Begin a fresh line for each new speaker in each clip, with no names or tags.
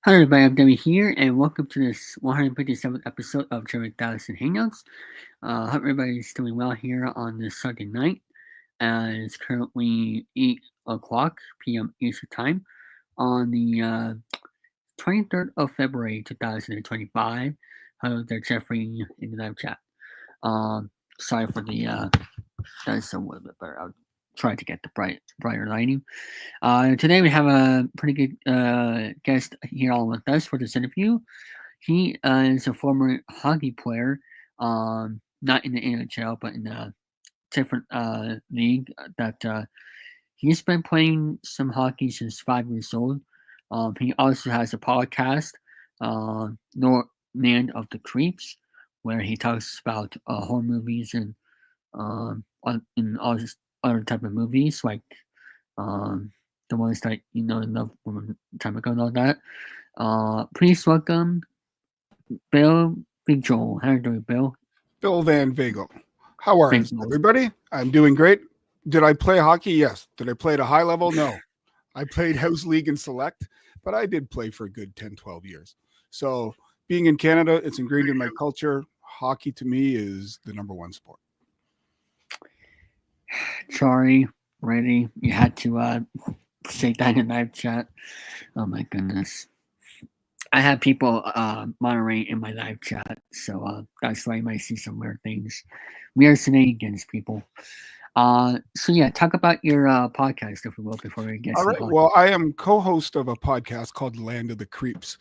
Hi everybody, I'm Debbie here, and welcome to this 157th episode of Chilling3000 Hangouts. Hope everybody's doing well here on this Sunday night. It's currently 8 o'clock p.m. Eastern Time on the 23rd of February 2025. Hello there, Jeffrey, in the live chat. Sorry for the, that's a little bit better. I'll try to get the brighter lighting. Today we have a pretty good guest here on with us for this interview. He is a former hockey player, not in the NHL, but in a different league. That he's been playing some hockey since 5 years old. He also has a podcast, Land of the Creeps, where he talks about horror movies and all this other type of movies like the ones that you know love from a time ago and all that. Please welcome Bill Veghel. How are you doing, Bill?
Bill Van Veghel. How are you,
Thank you.
everybody? I'm doing great. Did I play hockey? Yes. Did I play at a high level? No. I played house league and select, but I did play for a good 10, 12 years. So being in Canada, it's ingrained in my culture. Hockey to me is the number one sport.
Sorry, ready. You had to say that in live chat. Oh my goodness. I have people moderate in my live chat, so that's why you might see some weird things. Weird shenanigans, people. So yeah, talk about your podcast, if we will, before we get
All right.
started.
Well, I am co-host of a podcast called Land of the Creeps.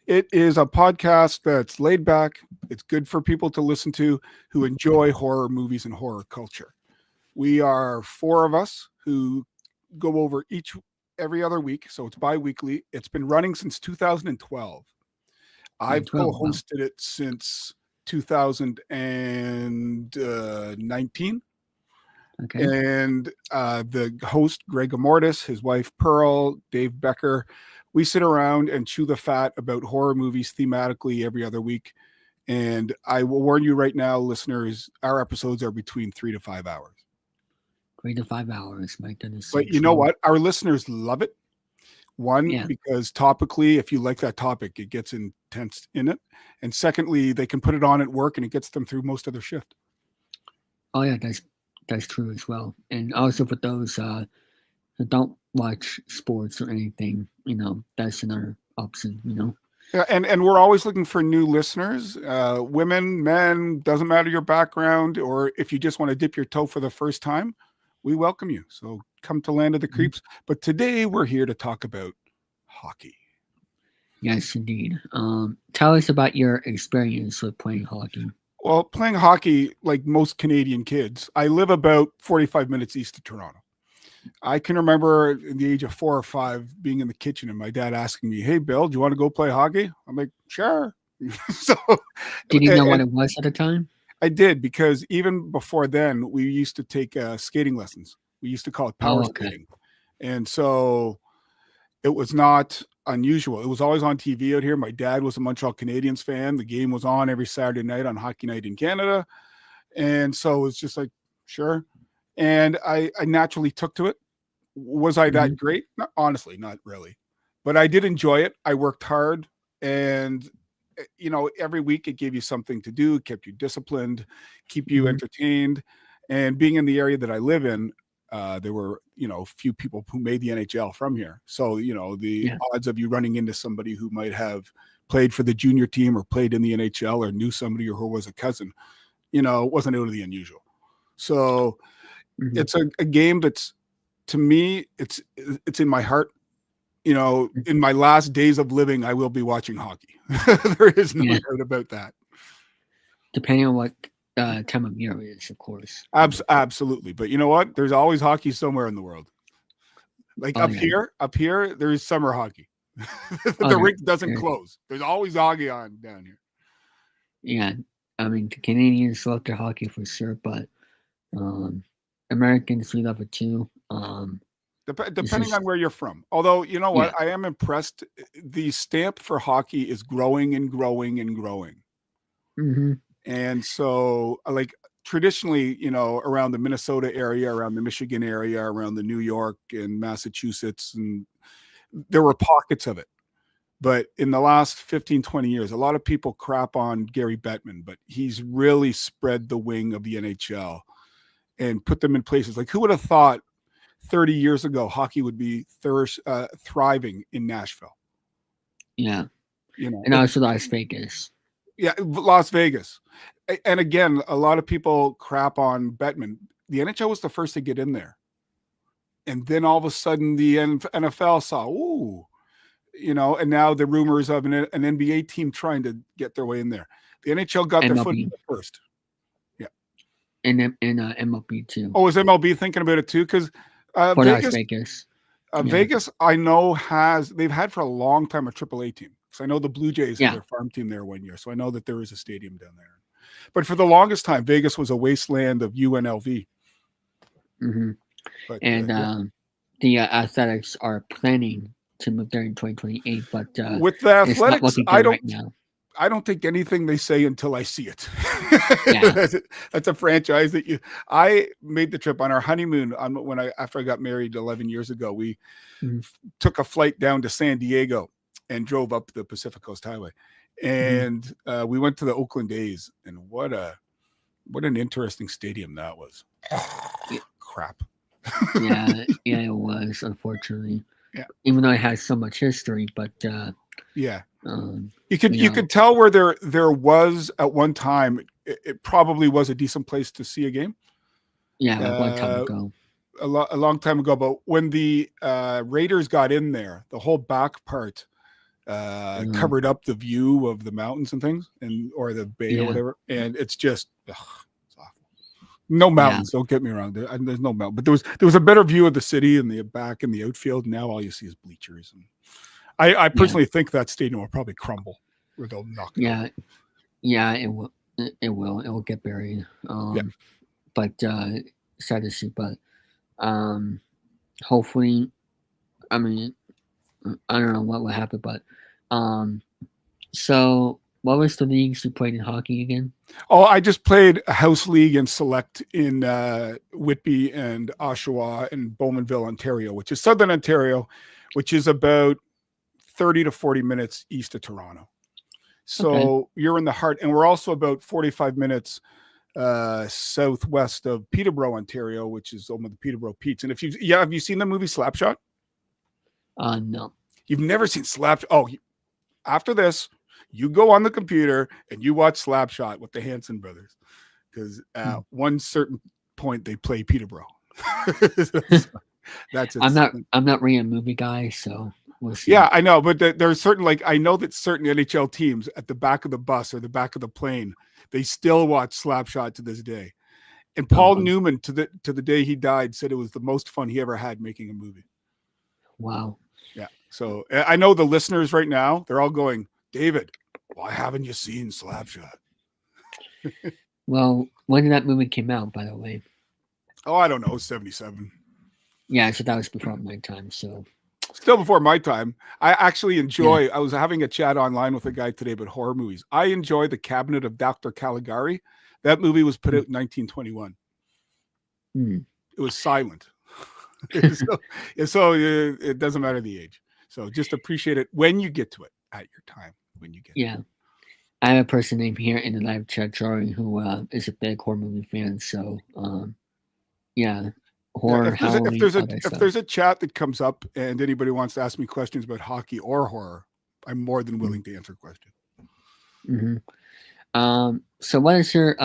It is a podcast that's laid back. It's good for people to listen to who enjoy horror movies and horror culture. We are four of us who go over every other week, so it's bi-weekly. It's been running since 2012. I've co-hosted it since 2019.
Okay.
And the host, Greg Amortis, his wife, Pearl, Dave Becker, we sit around and chew the fat about horror movies thematically every other week. And I will warn you right now, listeners, our episodes are between 3 to 5 hours.
3 to 5 hours, my goodness.
But you know what? Our listeners love it. One, because topically, if you like that topic, it gets intense in it. And secondly, they can put it on at work and it gets them through most of their shift.
Oh yeah, that's true as well. And also for those who don't watch sports or anything, that's another option,
Yeah, and we're always looking for new listeners, women, men, doesn't matter your background, or if you just want to dip your toe for the first time, we welcome you. So come to Land of the Creeps. But today we're here to talk about hockey.
Yes, indeed. Tell us about your experience with playing hockey.
Well, playing hockey, like most Canadian kids, I live about 45 minutes east of Toronto. I can remember at the age of 4 or 5 being in the kitchen and my dad asking me, "Hey, Bill, do you want to go play hockey?" I'm like, "Sure." So,
did you know what it was at the time?
I did, because even before then, we used to take skating lessons. We used to call it power skating. And so it was not unusual. It was always on TV out here. My dad was a Montreal Canadiens fan. The game was on every Saturday night on Hockey Night in Canada. And so it was just like, sure. And I naturally took to it. Was I that great? No, honestly, not really. But I did enjoy it. I worked hard. And every week it gave you something to do, kept you disciplined, keep you entertained. And being in the area that I live in, there were, few people who made the NHL from here. So, the odds of you running into somebody who might have played for the junior team or played in the NHL or knew somebody or who was a cousin, wasn't out of the unusual. So it's a game that's, to me, it's in my heart. In my last days of living, I will be watching hockey. There is no doubt about that.
Depending on what time of year it is, of course.
Absolutely. But you know what? There's always hockey somewhere in the world. Like up here, there is summer hockey. The rink doesn't close. There's always hockey on down here.
Yeah. I mean, the Canadians love their hockey for sure, but Americans, we love it too.
Depending on where you're from. Although, you know what? I am impressed. The stamp for hockey is growing and growing and growing. And so, like, traditionally, around the Minnesota area, around the Michigan area, around the New York and Massachusetts, and there were pockets of it. But in the last 15, 20 years, a lot of people crap on Gary Bettman, but he's really spread the wing of the NHL and put them in places. Like, who would have thought 30 years ago hockey would be thriving in Nashville?
Yeah. And also Las Vegas.
Yeah, Las Vegas. And again, a lot of people crap on Bettman. The NHL was the first to get in there. And then all of a sudden the NFL saw, and now the rumors of an NBA team trying to get their way in there. The NHL got their foot in first. Yeah.
And MLB too.
Oh, is MLB thinking about it too? Because
Vegas.
Vegas, I know they've had for a long time a AAA team. So I know the Blue Jays had their farm team there one year. So I know that there is a stadium down there. But for the longest time, Vegas was a wasteland of UNLV.
Mm-hmm. But, the Athletics are planning to move there in 2028. But
with the Athletics, I don't think anything they say until I see it. Yeah. That's a franchise that I made the trip on our honeymoon after I got married 11 years ago. We took a flight down to San Diego and drove up the Pacific Coast Highway. And we went to the Oakland A's, and what an interesting stadium that was. Crap.
Yeah, it was, unfortunately. Yeah. Even though it has so much history, but
you could tell where there was at one time. It probably was a decent place to see a game.
Yeah, a long time ago.
A long time ago, but when the Raiders got in there, the whole back part covered up the view of the mountains and things, or the bay or whatever, and it's just it's awful. No mountains, don't get me wrong. There's no mountain, but there was a better view of the city in the back in the outfield. Now all you see is bleachers, and I personally think that stadium will probably crumble, or they'll knock it over.
Yeah, it will. It will get buried. But sad to see. But hopefully, I mean, I don't know what will happen, but so what was the leagues you played in hockey again?
Oh, I just played a house league and select in Whitby and Oshawa and Bowmanville, Ontario, which is Southern Ontario, which is about 30 to 40 minutes east of Toronto. So you're in the heart, and we're also about 45 minutes southwest of Peterborough, Ontario, which is home of the Peterborough Petes. And have you seen the movie Slapshot?
No.
You've never seen Slapshot? Oh, after this, you go on the computer and you watch Slapshot with the Hanson brothers, because at one certain point they play Peterborough. That's it.
I'm not really a movie guy, so we'll see.
Yeah, I know, but there's certain, I know that certain NHL teams at the back of the bus or the back of the plane, they still watch Slapshot to this day. And Paul Newman, to the day he died, said it was the most fun he ever had making a movie.
Wow.
Yeah. So I know the listeners right now, they're all going, David, why haven't you seen Slapshot?
Well, when did that movie came out, by the way?
Oh, I don't know, 77.
Yeah, so that was before my time. So
still before my time. I actually enjoy. I was having a chat online with a guy today about horror movies. I enjoy The Cabinet of Dr. Caligari. That movie was put out in 1921. It was silent. so it doesn't matter the age. So just appreciate it when you get to it at your time. When you get to it.
I have a person named here in the live chat, Jory, who is a big horror movie fan. So horror.
If there's a chat that comes up and anybody wants to ask me questions about hockey or horror, I'm more than willing to answer questions.
So what is your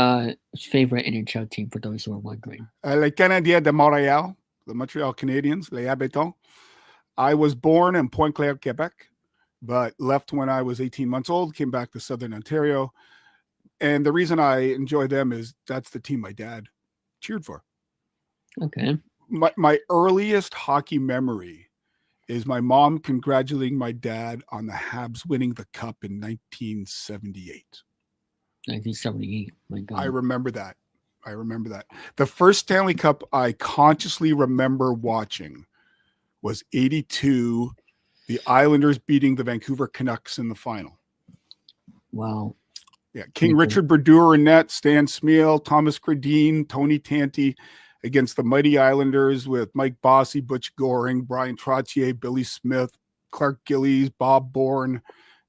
favorite NHL team, for those who are wondering?
Les Canadiens de Montréal, the Montreal Canadiens, les Habitants. I was born in Pointe-Claire, Quebec, but left when I was 18 months old, came back to Southern Ontario. And the reason I enjoy them is that's the team my dad cheered for.
Okay.
My earliest hockey memory is my mom congratulating my dad on the Habs winning the cup in 1978.
1978, my God.
I remember that. The first Stanley Cup I consciously remember watching was 82, the Islanders beating the Vancouver Canucks in the final.
Wow.
Yeah, King Richard Brodeur in net, Stan Smeal, Thomas Cradine, Tony Tanti against the mighty Islanders with Mike Bossy, Butch Goring, Brian Trottier, Billy Smith, Clark Gillies, Bob Bourne.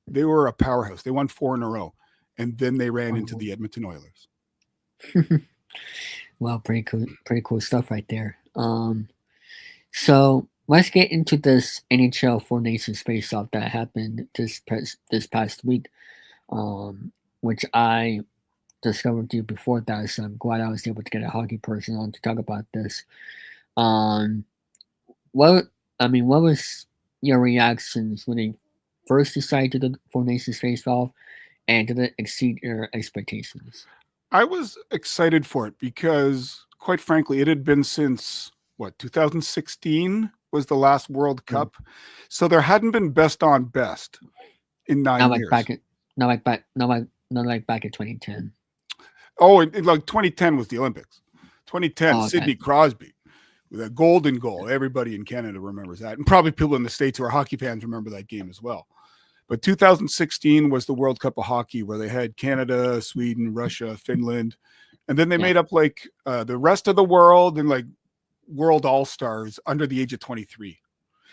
They were a powerhouse. They won 4 in a row. And then they ran into the Edmonton Oilers.
Well, pretty cool stuff right there. So let's get into this NHL Four Nations face-off that happened this past week, which I discovered to you before that, so I'm glad I was able to get a hockey person on to talk about this. What was your reactions when they first decided to do the Four Nations face-off, and did it exceed your expectations?
I was excited for it because, quite frankly, it had been since 2016 was the last World Cup, so there hadn't been best on best in 9 years.
Not like back in 2010.
Oh, and like 2010 was the Olympics. 2010, Sidney Crosby with a golden goal. Everybody in Canada remembers that, and probably people in the States who are hockey fans remember that game as well. But 2016 was the World Cup of hockey, where they had Canada, Sweden, Russia, Finland, and then they made up like the rest of the world and like world all-stars under the age of 23.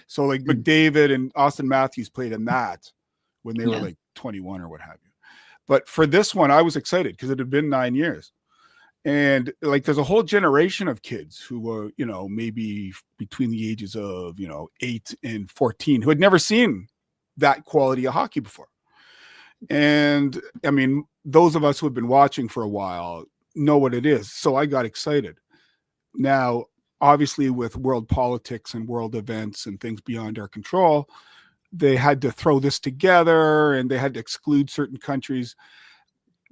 So like McDavid and Austin Matthews played in that when they were like 21 or what have you. But for this one, I was excited because it had been 9 years. And like, there's a whole generation of kids who were, maybe between the ages of, 8 and 14 who had never seen that quality of hockey before. And I mean, those of us who have been watching for a while know what it is. So I got excited. Now, obviously, with world politics and world events and things beyond our control, they had to throw this together and they had to exclude certain countries.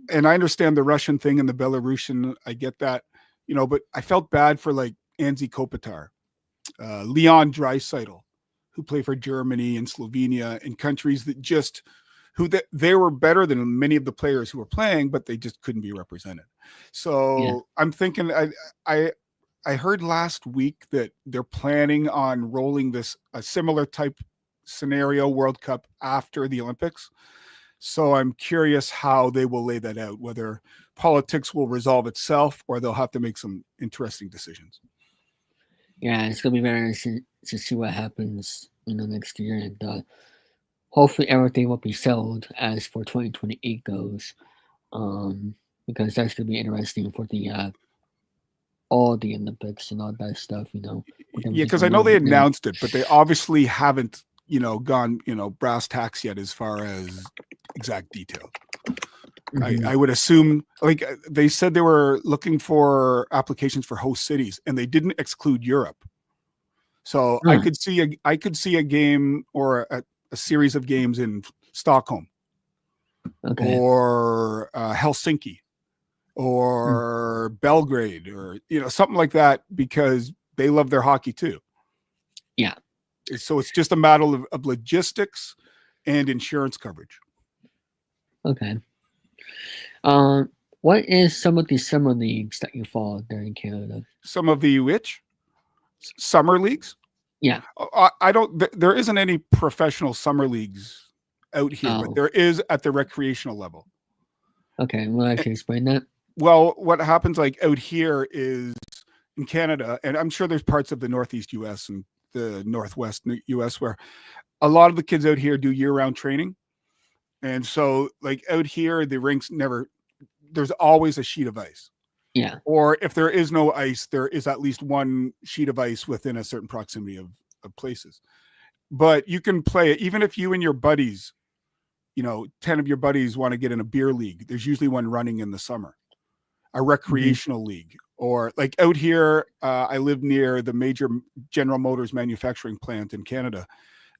And I understand the Russian thing and the Belarusian. I get that, but I felt bad for like Anze Kopitar, Leon Draisaitl, who play for Germany and Slovenia, and countries that just they were better than many of the players who were playing, but they just couldn't be represented. So I'm thinking, I heard last week that they're planning on rolling a similar type scenario World Cup after the Olympics. So I'm curious how they will lay that out, whether politics will resolve itself or they'll have to make some interesting decisions.
Yeah, it's going to be very interesting to see what happens next year, and hopefully everything will be settled as for 2028 goes, because that's going to be interesting for all the Olympics and all that stuff.
Yeah, because I know they announced it, but they obviously haven't gone brass tacks yet as far as exact details. I would assume, like, they said they were looking for applications for host cities, and they didn't exclude Europe. So I could see a game or a series of games in Stockholm, or Helsinki, or Belgrade, or something like that, because they love their hockey too.
Yeah.
So it's just a matter of logistics and insurance coverage.
Okay. What is some of the summer leagues that you follow there in Canada?
Some of the which? Summer leagues?
Yeah.
I don't, there isn't any professional summer leagues out here, but there is at the recreational level.
Okay. Well, I can explain that.
Well, what happens like out here is in Canada, and I'm sure there's parts of the Northeast US and the Northwest US where a lot of the kids out here do year-round training. And so like out here, the rinks there's always a sheet of ice.
Yeah.
Or if there is no ice, there is at least one sheet of ice within a certain proximity of places. But you can play it, even if you and your buddies, 10 of your buddies want to get in a beer league, there's usually one running in the summer, a recreational league. Or like out here, I live near the major General Motors manufacturing plant in Canada.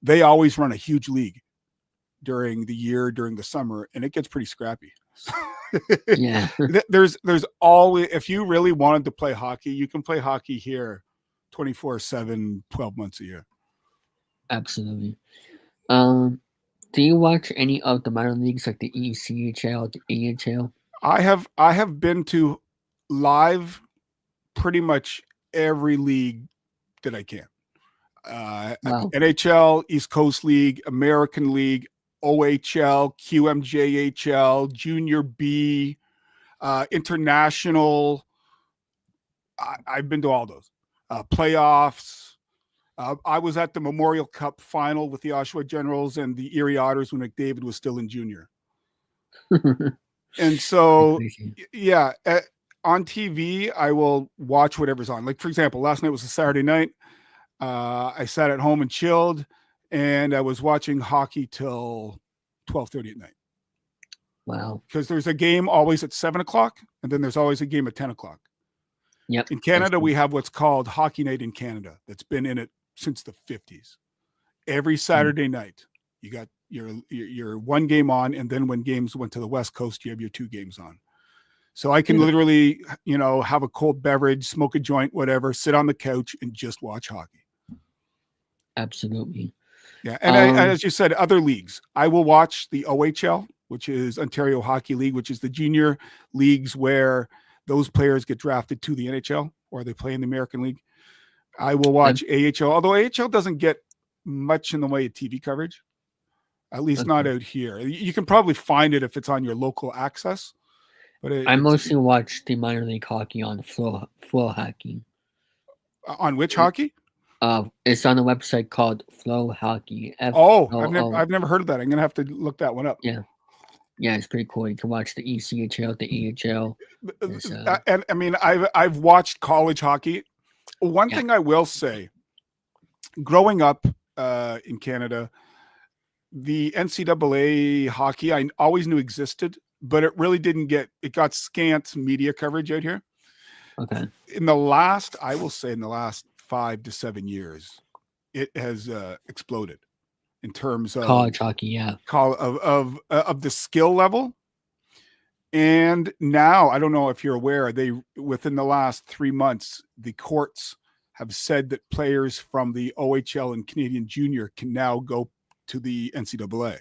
They always run a huge league during the summer, and it gets pretty scrappy.
Yeah.
There's always, if you really wanted to play hockey, you can play hockey here 24/7, 12 months a year.
Absolutely. Do you watch any of the minor leagues like the ECHL, the AHL?
I have been to live pretty much every league that I can.
Wow.
NHL, East Coast League, American League, OHL, QMJHL, Junior B, International. I've been to all those playoffs. I was at the Memorial Cup final with the Oshawa Generals and the Erie Otters when McDavid was still in junior. And so, yeah, on TV, I will watch whatever's on. Like, for example, last night was a Saturday night. I sat at home and chilled, and I was watching hockey till 12:30 at night.
Wow.
Because there's a game always at 7 o'clock, and then there's always a game at 10 o'clock.
Yep.
In Canada, we have what's called Hockey Night in Canada that's been in it since the 50s. Every Saturday night, you got your one game on, and then when games went to the West Coast, you have your 2 games on. So I can literally, have a cold beverage, smoke a joint, whatever, sit on the couch and just watch hockey.
Absolutely.
Yeah, and as you said, other leagues. I will watch the OHL, which is Ontario Hockey League, which is the junior leagues where those players get drafted to the NHL or they play in the American League. I will watch AHL, although AHL doesn't get much in the way of TV coverage, at least not out here. You can probably find it if it's on your local access. But
I mostly watch the minor league hockey on Flow Hockey.
On which hockey?
It's on a website called Flow Hockey.
I've never heard of that. I'm gonna have to look that one up.
Yeah, it's pretty cool. You can watch the ECHL, the AHL.
And I mean, I've watched college hockey. One thing I will say, growing up in Canada, the NCAA hockey I always knew existed, but it really didn't it got scant media coverage out here.
Okay.
In the last 5 to 7 years, it has exploded in terms of
college hockey,
of the skill level. And now, I don't know if you're aware, within the last 3 months, the courts have said that players from the OHL and Canadian Junior can now go to the NCAA.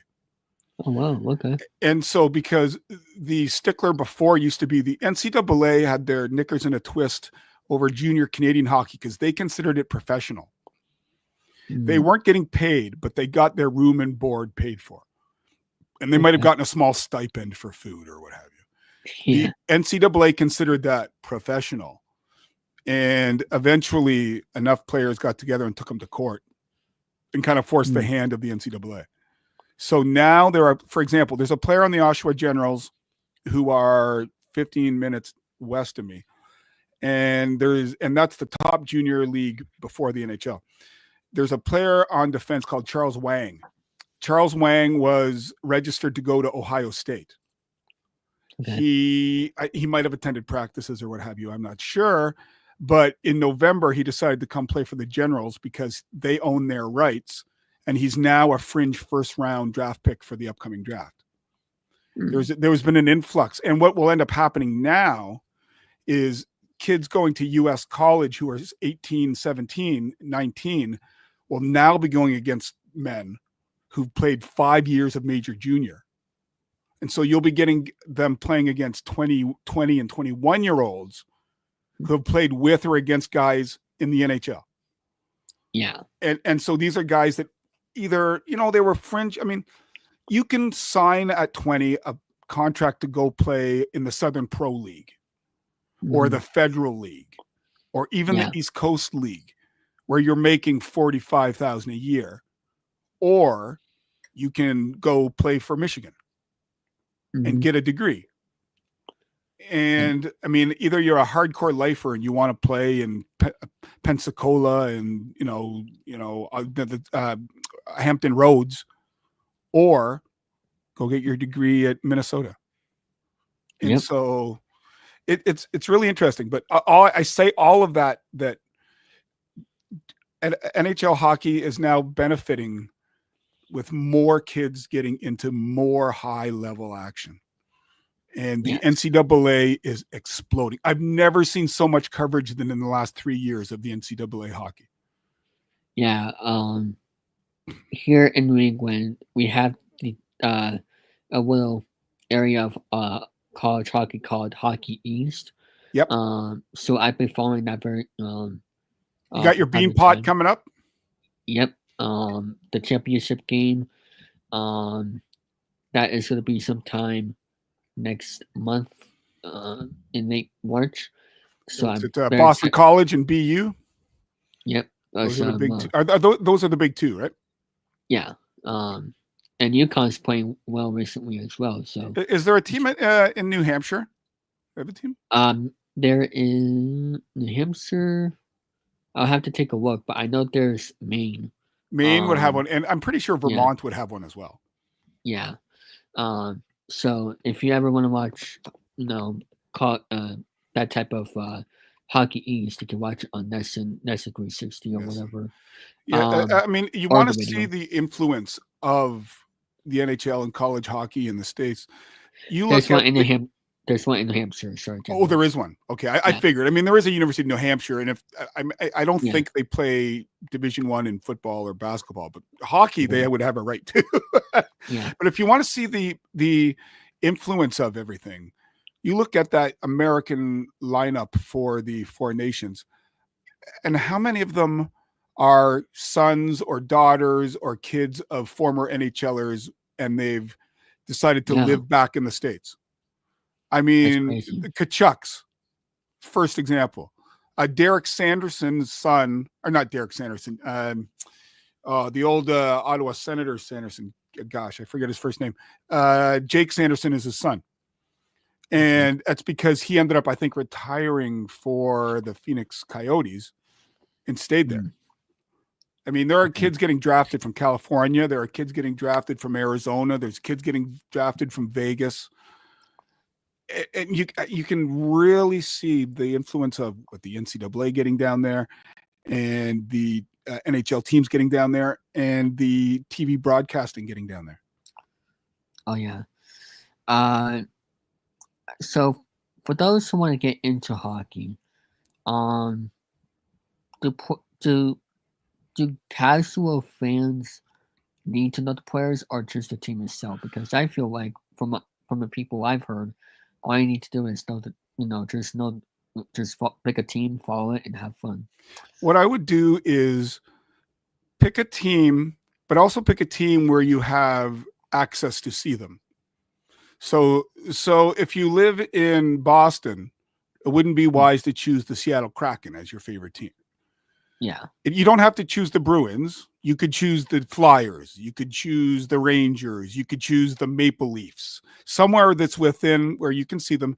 Oh, wow. Okay.
And so, because the stickler before used to be the NCAA had their knickers in a twist over junior Canadian hockey because they considered it professional. They weren't getting paid, but they got their room and board paid for. And they might have gotten a small stipend for food or what have you. Yeah. The NCAA considered that professional. And eventually enough players got together and took them to court and kind of forced the hand of the NCAA. So now for example, there's a player on the Oshawa Generals who are 15 minutes west of me. And that's the top junior league before the NHL. There's a player on defense called Charles Wang. Charles Wang was registered to go to Ohio State. Okay. He might have attended practices or what have you. I'm not sure. But in November, he decided to come play for the Generals because they own their rights. And he's now a fringe first-round draft pick for the upcoming draft. There's been an influx. And what will end up happening now is kids going to U.S. college who are 18, 17, 19 will now be going against men who've played 5 years of major junior. And so you'll be getting them playing against 20 and 21-year-olds who have played with or against guys in the NHL.
Yeah.
And so these are guys that either, they were fringe. I mean, you can sign at 20 a contract to go play in the Southern Pro League or the Federal League or even the East Coast League where you're making $45,000 a year, or you can go play for Michigan and get a degree. And I mean, either you're a hardcore lifer and you want to play in Pensacola and Hampton Roads, or go get your degree at Minnesota. And so it's really interesting. But I say all of that NHL hockey is now benefiting with more kids getting into more high level action. And the NCAA is exploding. I've never seen so much coverage than in the last 3 years of the NCAA hockey.
Yeah. Here in New England, we have a little area of college hockey called Hockey East.
Yep.
So I've been following that very.
You got your Beanpot coming up?
Yep. The championship game. That is going to be sometime next month, in late March. So
it's at Boston College and BU.
Yep.
Those are the big two. Those are the big two, right?
Yeah. And UConn's playing well recently as well. So,
is there a team in New Hampshire? They have a team?
There is New Hampshire. I'll have to take a look, but I know there's Maine.
Maine would have one, and I'm pretty sure Vermont would have one as well.
Yeah. So if you ever want to watch, that type of Hockey East, you can watch it on Nessa 360 or whatever.
Yeah, I mean, you want to see the influence of the NHL and college hockey in the States.
There's one in New Hampshire. Sorry.
Oh, there is one. Okay, I figured. I mean, there is a university in New Hampshire, and if I don't think they play Division I in football or basketball, but hockey they would have a right to.
Yeah.
But if you want to see the influence of everything, you look at that American lineup for the four nations, and how many of them are sons or daughters or kids of former NHLers, and they've decided to live back in the States. I mean, Kachucks, first example. Derek Sanderson's son, or not Derek Sanderson, the old Ottawa Senator Sanderson. Gosh, I forget his first name. Jake Sanderson is his son. And that's because he ended up, I think, retiring for the Phoenix Coyotes and stayed there. I mean, there are kids getting drafted from California. There are kids getting drafted from Arizona. There's kids getting drafted from Vegas. And you can really see the influence of what the NCAA getting down there and the NHL teams getting down there and the TV broadcasting getting down there.
Oh, yeah. So for those who want to get into hockey, do casual fans need to know the players or just the team itself? Because I feel like from the people I've heard, all you need to do is know that, just pick a team, follow it, and have fun.
What I would do is pick a team, but also pick a team where you have access to see them. So if you live in Boston, it wouldn't be wise to choose the Seattle Kraken as your favorite team.
Yeah.
You don't have to choose the Bruins. You could choose the Flyers. You could choose the Rangers. You could choose the Maple Leafs, somewhere that's within where you can see them.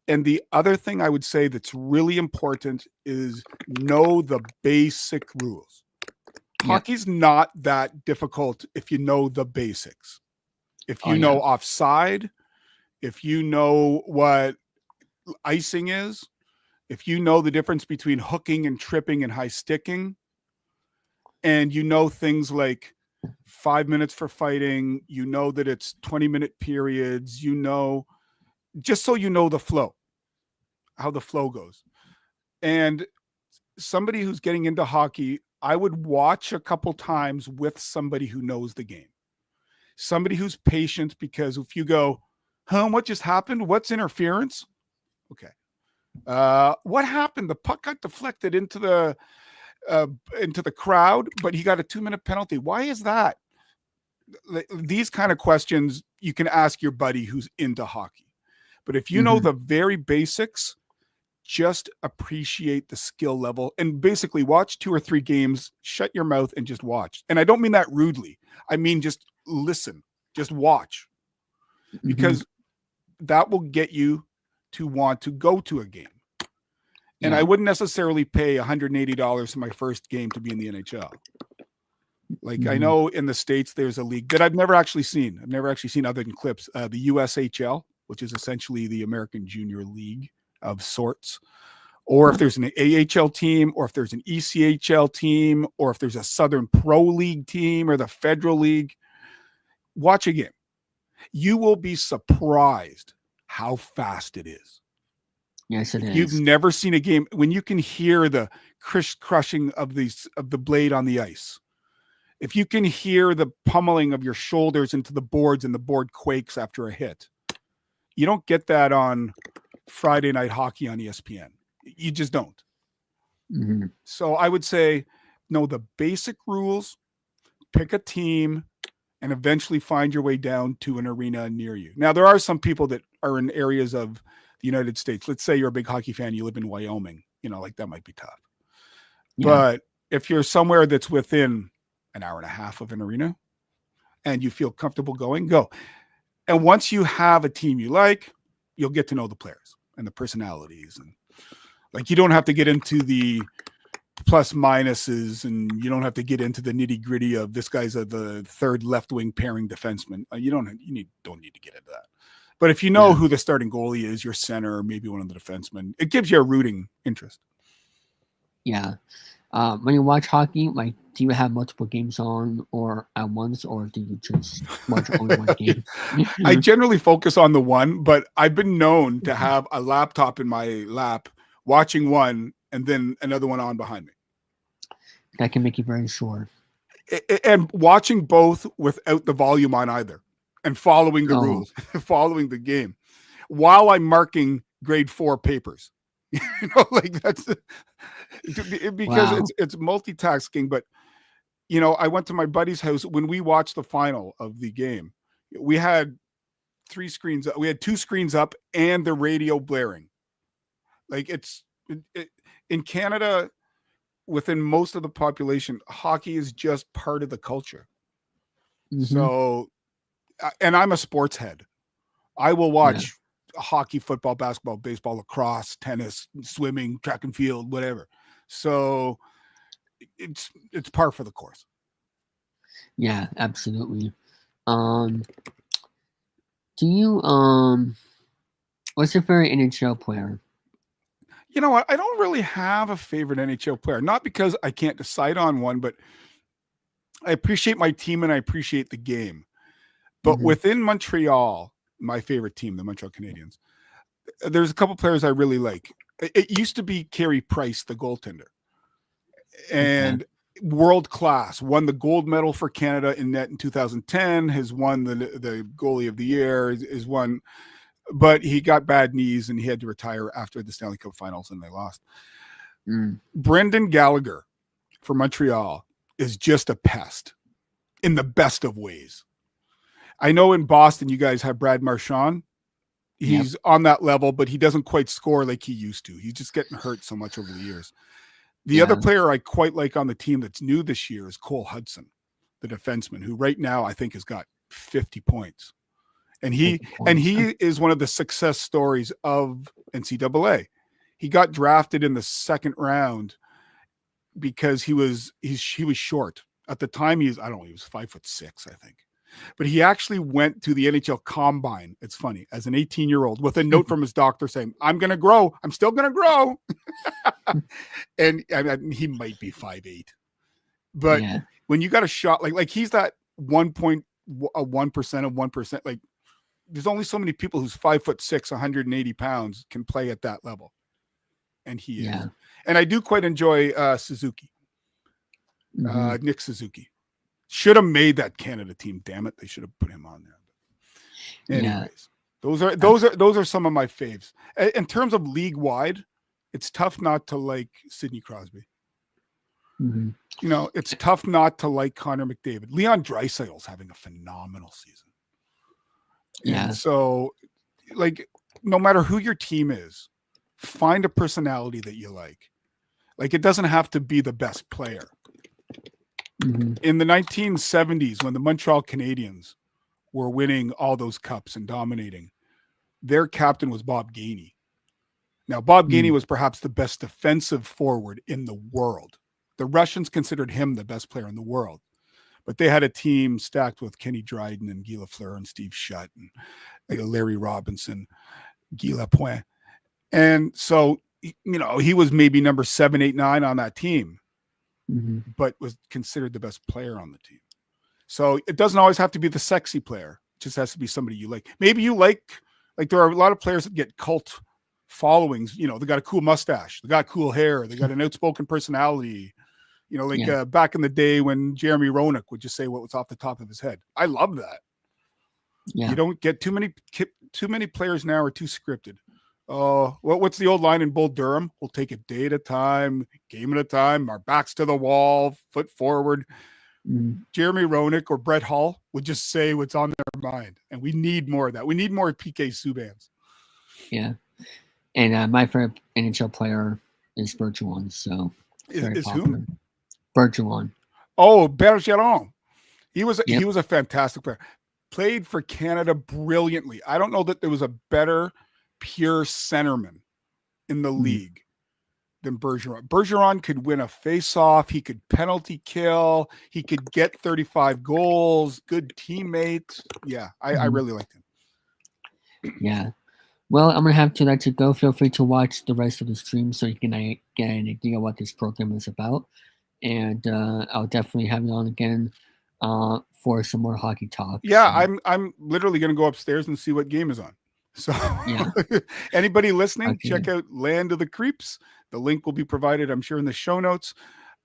And the other thing I would say that's really important is know the basic rules. Yep. Hockey's not that difficult if you know the basics. If you know offside, if you know what icing is, if you know the difference between hooking and tripping and high sticking, and you know things like 5 minutes for fighting, you know that it's 20-minute periods, just so you know the flow, how the flow goes. And somebody who's getting into hockey, I would watch a couple times with somebody who knows the game. Somebody who's patient, because if you go, what just happened? What's interference? Okay. What happened? The puck got deflected into the crowd, but he got a 2-minute penalty. Why is that? These kind of questions you can ask your buddy who's into hockey. But if you know the very basics, just appreciate the skill level and basically watch 2 or 3 games, shut your mouth and just watch. And I don't mean that rudely. I mean, just listen, just watch, because that will get you to want to go to a game. And I wouldn't necessarily pay $180 for my first game to be in the NHL. Like, I know in the States, there's a league that I've never actually seen. I've never actually seen other than clips, the USHL, which is essentially the American Junior League of sorts. Or if there's an AHL team, or if there's an ECHL team, or if there's a Southern Pro League team or the Federal League, watch a game. You will be surprised how fast it is.
Yes, it is.
You've never seen a game when you can hear the crushing of the blade on the ice. If you can hear the pummeling of your shoulders into the boards and the board quakes after a hit, you don't get that on Friday Night Hockey on ESPN. You just don't. So I would say know the basic rules, pick a team, and eventually find your way down to an arena near you. Now, there are some people that are in areas of the United States. Let's say you're a big hockey fan, you live in Wyoming, like that might be tough. Yeah. But if you're somewhere that's within an hour and a half of an arena and you feel comfortable going, go. And once you have a team you like, you'll get to know the players and the personalities. And like, you don't have to get into the plus minuses, and you don't have to get into the nitty gritty of this guy's the third left wing pairing defenseman. You don't need to get into that. But if you know who the starting goalie is, your center, or maybe one of the defensemen, it gives you a rooting interest.
Yeah. When you watch hockey, like, do you have multiple games on or at once, or do you just watch only one game?
I generally focus on the one, but I've been known to have a laptop in my lap watching one and then another one on behind me.
That can make you very sore.
And watching both without the volume on either, and following the rules, following the game, while I'm marking grade 4 papers. Like, that's because it's multitasking. But I went to my buddy's house when we watched the final of the game. We had 3 screens. We had 2 screens up and the radio blaring. Like, in Canada, within most of the population, hockey is just part of the culture. Mm-hmm. So, and I'm a sports head. I will watch hockey, football, basketball, baseball, lacrosse, tennis, swimming, track and field, whatever. So it's par for the course.
Yeah, absolutely. Do you what's your favorite NHL player?
You know what? I don't really have a favorite NHL player. Not because I can't decide on one, but I appreciate my team and I appreciate the game. But within Montreal, my favorite team, the Montreal Canadiens, there's a couple players I really like. It used to be Carey Price, the goaltender, and world class. Won the gold medal for Canada in net in 2010. Has won the goalie of the year. Is won, but he got bad knees and he had to retire after the Stanley Cup Finals and they lost. Brendan Gallagher for Montreal is just a pest in the best of ways. I know in Boston, you guys have Brad Marchand. He's on that level, but he doesn't quite score like he used to. He's just getting hurt so much over the years. The other player I quite like on the team that's new this year is Cole Hudson, the defenseman, who right now I think has got 50 points. And he is one of the success stories of NCAA. He got drafted in the second round because he was short. At the time, he was 5'6", I think. But he actually went to the NHL Combine. It's funny, as an 18-year-old with a note from his doctor saying, "I'm going to grow. I'm still going to grow." And he might be 5'8". But when you got a shot, like he's that 1% of 1%, like there's only so many people who's 5'6", 180 pounds can play at that level. And he is. And I do quite enjoy Suzuki, Nick Suzuki. Should have made that Canada team. Damn it, they should have put him on there. Anyways, those are some of my faves. In terms of league wide, it's tough not to like Sidney Crosby. It's tough not to like Connor McDavid. Leon Draisaitl's having a phenomenal season. And so, like, no matter who your team is, find a personality that you like. Like, it doesn't have to be the best player. In the 1970s, when the Montreal Canadiens were winning all those cups and dominating, their captain was Bob Gainey. Now, Bob Gainey was perhaps the best defensive forward in the world. The Russians considered him the best player in the world. But they had a team stacked with Kenny Dryden and Guy Lafleur and Steve Shutt and Larry Robinson, Guy Lapointe. And so, he was maybe number 7, 8, 9 on that team. But was considered the best player on the team. So it doesn't always have to be the sexy player. It just has to be somebody you like. Maybe you like there are a lot of players that get cult followings. They got a cool mustache. They got cool hair. They got an outspoken personality. Back in the day when Jeremy Roenick would just say what was off the top of his head. I love that. You don't get too many players now are too scripted. What's the old line in Bull Durham? We'll take it day at a time, game at a time, our backs to the wall, foot forward. Jeremy Roenick or Brett Hull would just say what's on their mind. And we need more of that. We need more PK Subans.
Yeah. And my favorite NHL player is Bergeron. So
is who?
Bergeron.
Oh, Bergeron. He was
Yep.
a fantastic player. Played for Canada brilliantly. I don't know that there was a better pure centerman in the league than Bergeron. Bergeron could win a face-off. He could penalty kill. He could get 35 goals. Good teammate. Yeah, I really liked him.
Yeah. Well, I'm going to have to let you go. Feel free to watch the rest of the stream so you can get an idea what this program is about. And I'll definitely have you on again for some more hockey talk.
Yeah, so. I'm literally going to go upstairs and see what game is on. So yeah. Anybody listening, check out Land of the Creeps. The link will be provided, I'm sure, in the show notes.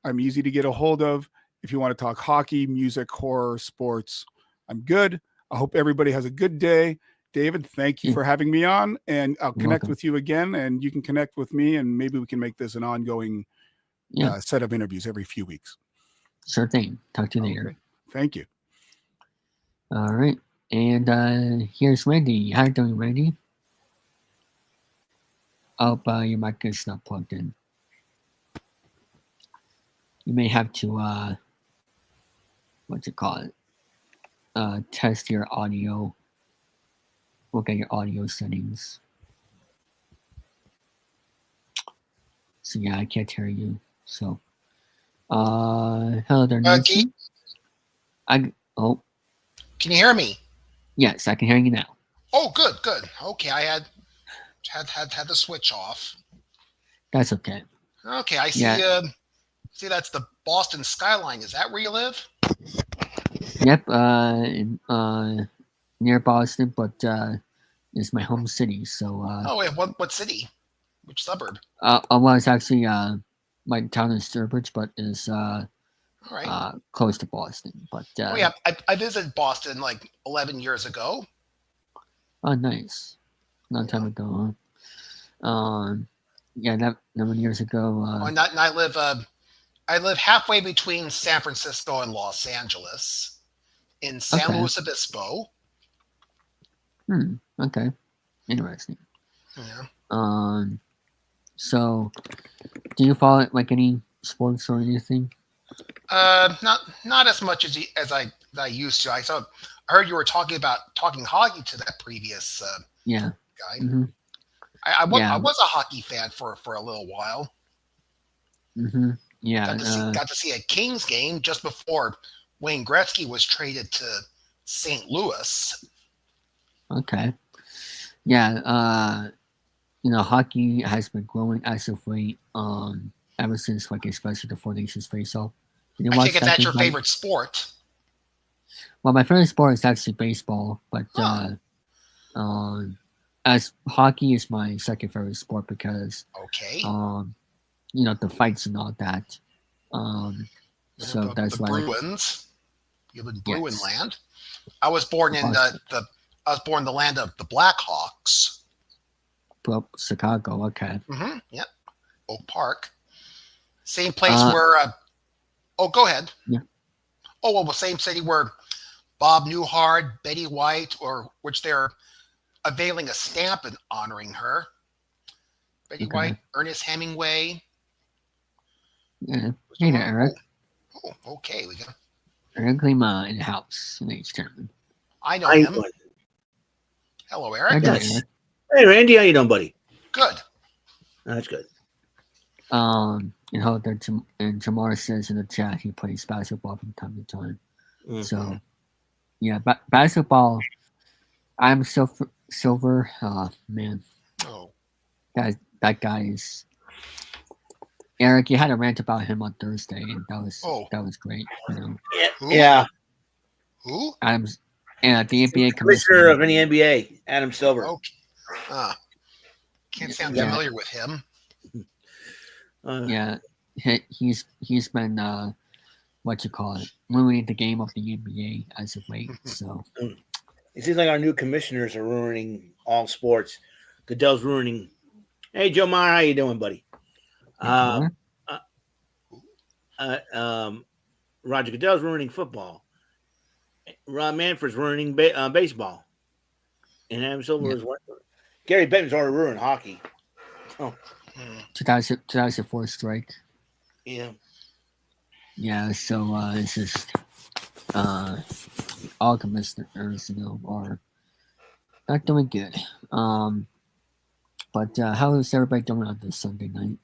I'm easy to get a hold of. If you want to talk hockey, music, horror, sports, I'm good. I hope everybody has a good day. David, thank you for having me on, and I'll connect with you again, and you can connect with me, and maybe we can make this an ongoing set of interviews every few weeks.
Sure thing. Talk to you later.
Thank you.
All right. And here's Randy. How are you doing, Randy? Oh, your mic is not plugged in. You may have to, test your audio. Look at your audio settings. So yeah, I can't hear you. So, hello there, Nancy.
Can you hear me?
Yes, I can hear you now.
Oh, good. Okay, I had the switch off.
That's okay.
Okay, I see. Yeah. See, that's the Boston skyline. Is that where you live?
Yep. Near Boston, but it's my home city. So.
Oh wait, what city? Which suburb?
Well, it's actually my town is Sturbridge, but is close to Boston. But
oh yeah, I visited Boston like 11 years ago.
Oh, nice. Long time ago. Huh? Yeah, that 11 years ago.
And I live halfway between San Francisco and Los Angeles, in San Luis Obispo.
Okay. Interesting.
Yeah.
So, do you follow like any sports or anything?
Not as much as I used to. I heard you were talking hockey to that previous guy.
Mm-hmm.
I was a hockey fan for a little while.
Mm-hmm. Yeah.
Got to see a Kings game just before Wayne Gretzky was traded to St. Louis.
Okay. Yeah. Hockey has been growing as of late. Ever since especially the Four Nations face-off.
I think that's your favorite sport.
Well, my favorite sport is actually baseball, but as hockey is my second favorite sport because the fights and all that. So that's
the
why
Bruins. You live in Bruin land. I was born in the land of the Blackhawks.
Well, Chicago, okay.
Mm-hmm. Yep. Oak Park. Same place where. Go ahead.
Yeah.
Oh well, the same city where Bob Newhart, Betty White, or which they're availing a stamp and honoring her. Betty White, Ernest Hemingway.
Yeah. Hey there, Eric.
Oh, okay. We got
Eric Lima in the house in H-Town.
I know him. Hello, Eric.
Yes. Hey, Randy, how you doing, buddy?
Good.
That's good.
And Jamar says in the chat he plays basketball from time to time. Mm-hmm. So, yeah, basketball. I'm silver. Man.
Oh.
That guy is. Eric, you had a rant about him on Thursday, and that was great.
Yeah.
Who?
The NBA
commissioner of any NBA, Adam Silver.
Okay. Can't sound familiar with him.
He's been ruining the game of the NBA as of late. So
it seems like our new commissioners are ruining all sports. Goodell's ruining. Hey, Joe Meyer, how you doing, buddy? Roger Goodell's ruining football. Ron Manfred's ruining baseball, and Adam Silver is Gary Bettman's already ruined hockey. Oh.
2004 strike.
Yeah.
Yeah, so it's just all commissioners, are not doing good. But how is everybody doing on this Sunday night?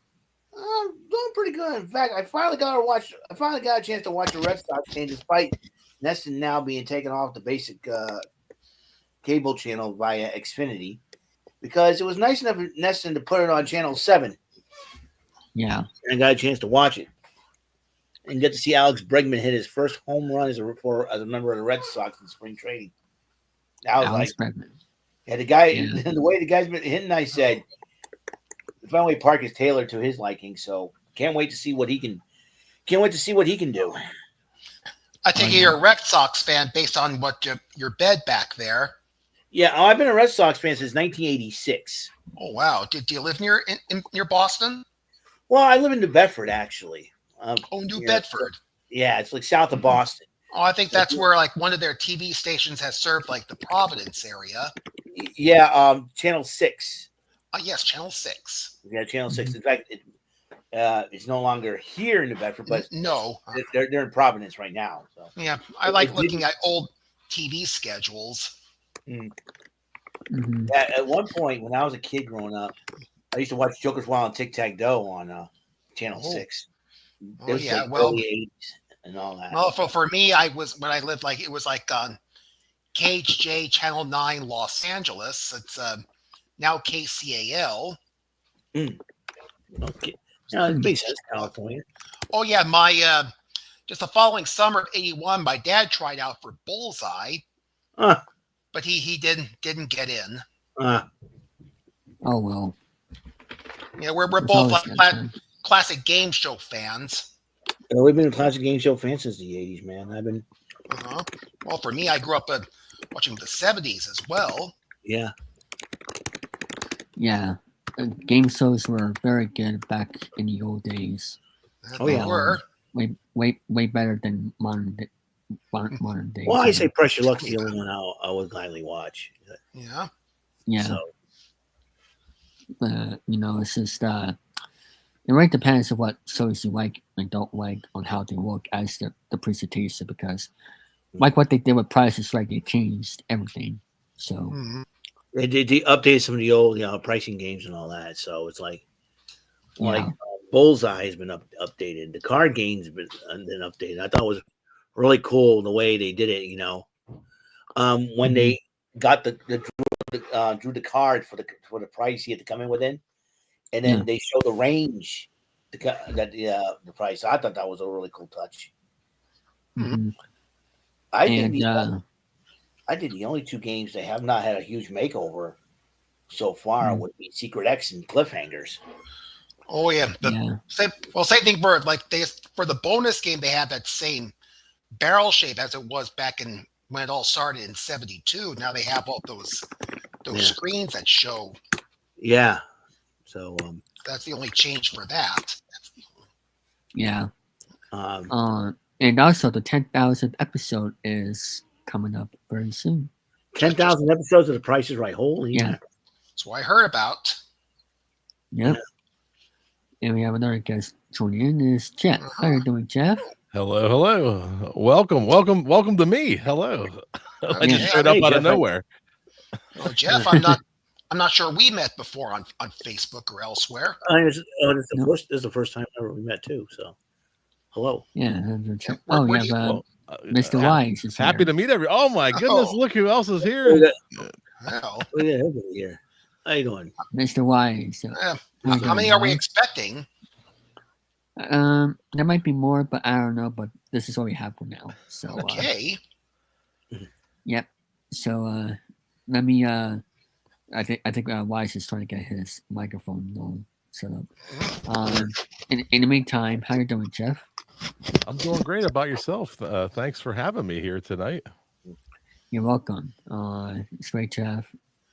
Doing pretty good. In fact, I finally got a chance to watch the Red Sox game, despite Neston now being taken off the basic cable channel via Xfinity, because it was nice enough of Neston to put it on channel 7.
Yeah,
and I got a chance to watch it and get to see Alex Bregman hit his first home run as a member of the Red Sox in spring training. I was
Alex
like,
Bregman.
Yeah, the guy, the way the guy's been hitting, I said, the Fenway Park is tailored to his liking, so can't wait to see what he can. Can't wait to see what he can do.
I take it you're a Red Sox fan based on what your bed back there.
Yeah, I've been a Red Sox fan since 1986.
Oh wow! Do you live near Boston?
Well, I live in New Bedford, actually.
New Bedford.
Yeah, it's like south of Boston.
Oh, I think that's where like one of their TV stations has served like the Providence area.
Yeah, Channel 6.
Yes, Channel 6.
Yeah, Channel 6. In fact, it's no longer here in New Bedford, but
no,
they're in Providence right now. So
yeah, I like looking at old TV schedules.
Mm-hmm.
Yeah, at one point when I was a kid growing up, I used to watch Joker's Wild and Tic Tac Doe on Channel 6.
Oh yeah,
like
well,
early 80s and all that.
Well, for me, it was like on KHJ Channel 9 Los Angeles. It's now KCAL.
Okay. No, it makes sense, California.
Oh yeah, my just the following summer of '81, my dad tried out for Bullseye, but he didn't get in.
Oh well.
Yeah, we're both like classic game show fans.
Yeah, we've been a classic game show fans since the '80s, man. I've been.
Well, for me, I grew up watching the '70s as well.
Yeah.
Yeah. Game shows were very good back in the old days.
They were
way better than modern days.
Well, I say Pressure Luck's the only one I would gladly watch.
Yeah.
So.
It's just it really depends on what shows you like and don't like on how they look as the presentation, because like what they did with Price is Right, they changed everything. So
they updated some of the old pricing games and all that. So it's like Bullseye has been updated. The card games have been updated. I thought it was really cool the way they did it. When they got drew the card for the price he had to come in within, and then they show the range the price. I thought that was a really cool touch. I think the only two games they have not had a huge makeover so far would be Secret X and Cliffhangers.
Oh yeah, same thing for for the bonus game. They had that same barrel shape as it was back in when it all started in '72. Now they have all those screens that show.
Yeah, so
that's the only change for that.
Yeah. And also the 10,000th episode is coming up very soon.
10,000 episodes of The Price is Right. Holy
that's what I heard about.
Yep. And we have another guest joining in. Is Jeff? How are you doing, Jeff?
Hello. Welcome to me. Hello. I just showed up out of nowhere.
Well, Jeff, I'm not sure we met before on Facebook or elsewhere.
This is the first time ever we met too. So, hello.
Yeah. Mr. Wise is
happy to meet everyone. Oh my goodness! Look who else is here.
Look at everybody here. How you doing,
Mr. Wise?
How many are we expecting?
There might be more, but I don't know. But this is what we have for now. So
okay.
Yep. So let me. I think Wise is trying to get his microphone set up. In the meantime, how you doing, Jeff?
I'm doing great. About yourself? Thanks for having me here tonight.
You're welcome. It's great to have.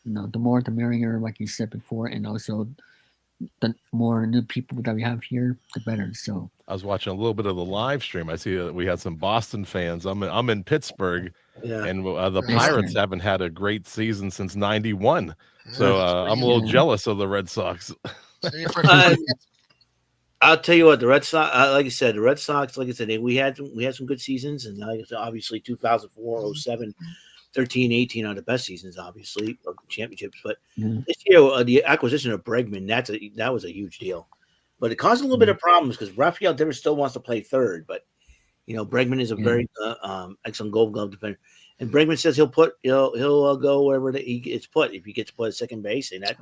The more the merrier, like you said before, and also the more new people that we have here, the better. So
I was watching a little bit of the live stream. I see that we had some Boston fans. I'm in Pittsburgh, and the Pirates haven't had a great season since '91. So I'm a little jealous of the Red Sox.
I'll tell you what, the Red Sox, like I said, the Red Sox, like I said, we had some good seasons, and obviously 2004, 07, 13, 18 are the best seasons, obviously, of championships. But this year, the acquisition of Bregman, that was a huge deal. But it caused a little bit of problems because Rafael Devers still wants to play third, but Bregman is a very excellent Gold Glove defender, and Bregman says he'll go wherever he gets put. If he gets put at second base, and that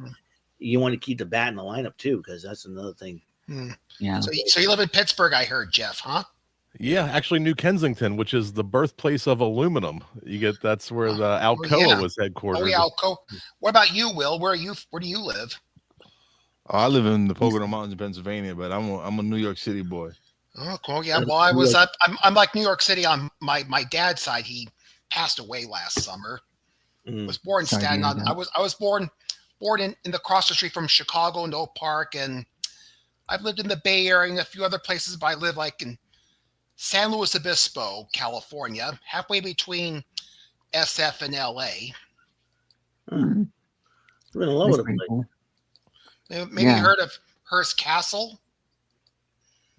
you want to keep the bat in the lineup too, because that's another thing.
Yeah.
So you live in Pittsburgh, I heard, Jeff, huh?
Yeah, actually, New Kensington, which is the birthplace of aluminum. That's where the Alcoa was headquartered.
Oh, yeah, Alcoa. What about you, Will? Where do you live?
Oh, I live in the Pocono Mountains, Pennsylvania, but I'm a New York City boy.
Oh, cool. Yeah. Well, I'm like New York City on my dad's side. He passed away last summer. Was born in Staten Island. I was born in the cross the street from Chicago in Oak Park, and I've lived in the Bay Area and a few other places, but I live like in San Luis Obispo, California, halfway between SF and LA.
Been all over the place.
Cool.
Maybe you heard of Hearst Castle?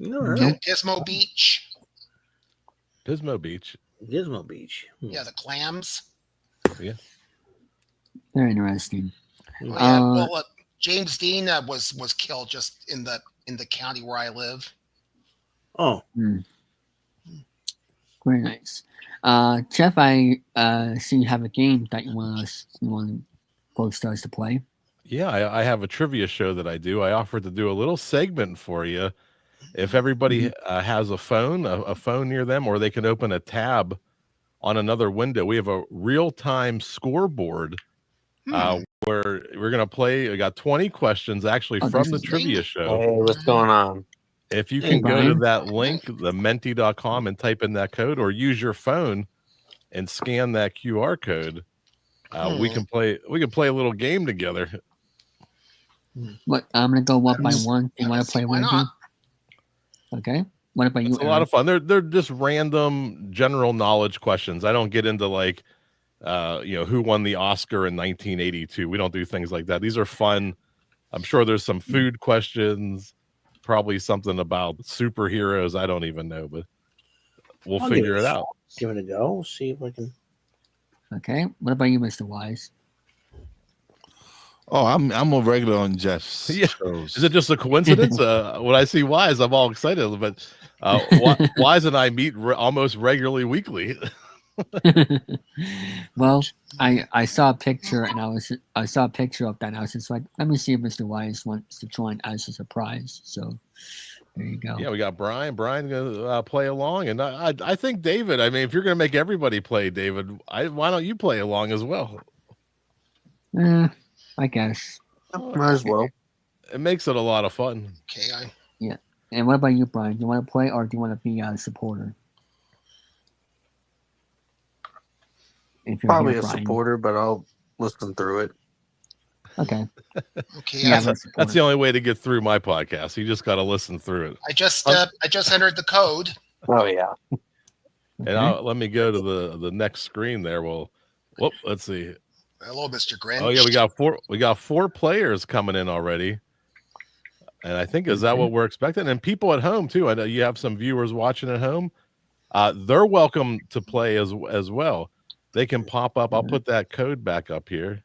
Gizmo Beach.
Pismo Beach.
Gizmo Beach.
Yeah, the clams.
Yeah.
Very interesting.
James Dean was killed just in the county where I live.
Oh.
Very nice. Jeff, I see you have a game that you want both stars to play.
Yeah, I have a trivia show that I do. I offered to do a little segment for you. If everybody has a phone near them, or they can open a tab on another window, we have a real-time scoreboard where we're going to play. We got 20 questions actually from the trivia show.
Hey, what's going on?
If you can go to that link, thementi.com, and type in that code, or use your phone and scan that QR code, we can play a little game together.
What, I'm gonna go one by one. You want to play with me? Okay. What about you?
It's a lot of fun. They're just random general knowledge questions. I don't get into like who won the Oscar in 1982. We don't do things like that. These are fun. I'm sure there's some food questions, probably something about superheroes. I don't even know, but we'll figure it out.
Give it a go. See if I can.
Okay. What about you, Mr. Wise?
Oh, I'm a regular on Jeff's shows.
Is it just a coincidence? When I see Wise, I'm all excited. But Wise and I meet almost regularly weekly.
Well, I saw a picture, and I saw a picture of that, and I was just like, let me see if Mr. Wise wants to join as a surprise. So there you go.
Yeah, we got Brian. Brian gonna play along, and I think David. I mean, if you're gonna make everybody play, David, why don't you play along as well?
I guess.
Might as well.
It makes it a lot of fun.
Okay.
Yeah. And what about you, Brian? Do you want to play, or do you want to be a supporter? If you're
Probably
here,
a
Brian.
supporter, but I'll listen through it.
Okay.
Okay.
Yeah,
That's the only way to get through my podcast. You just got to listen through it.
I just entered the code.
Oh yeah.
And let me go to the next screen there. Well, let's see.
Hello, Mr. Grinch.
Oh yeah, we got four players coming in already. And I think, is that what we're expecting? And people at home too. I know you have some viewers watching at home. They're welcome to play as well. They can pop up. I'll put that code back up here.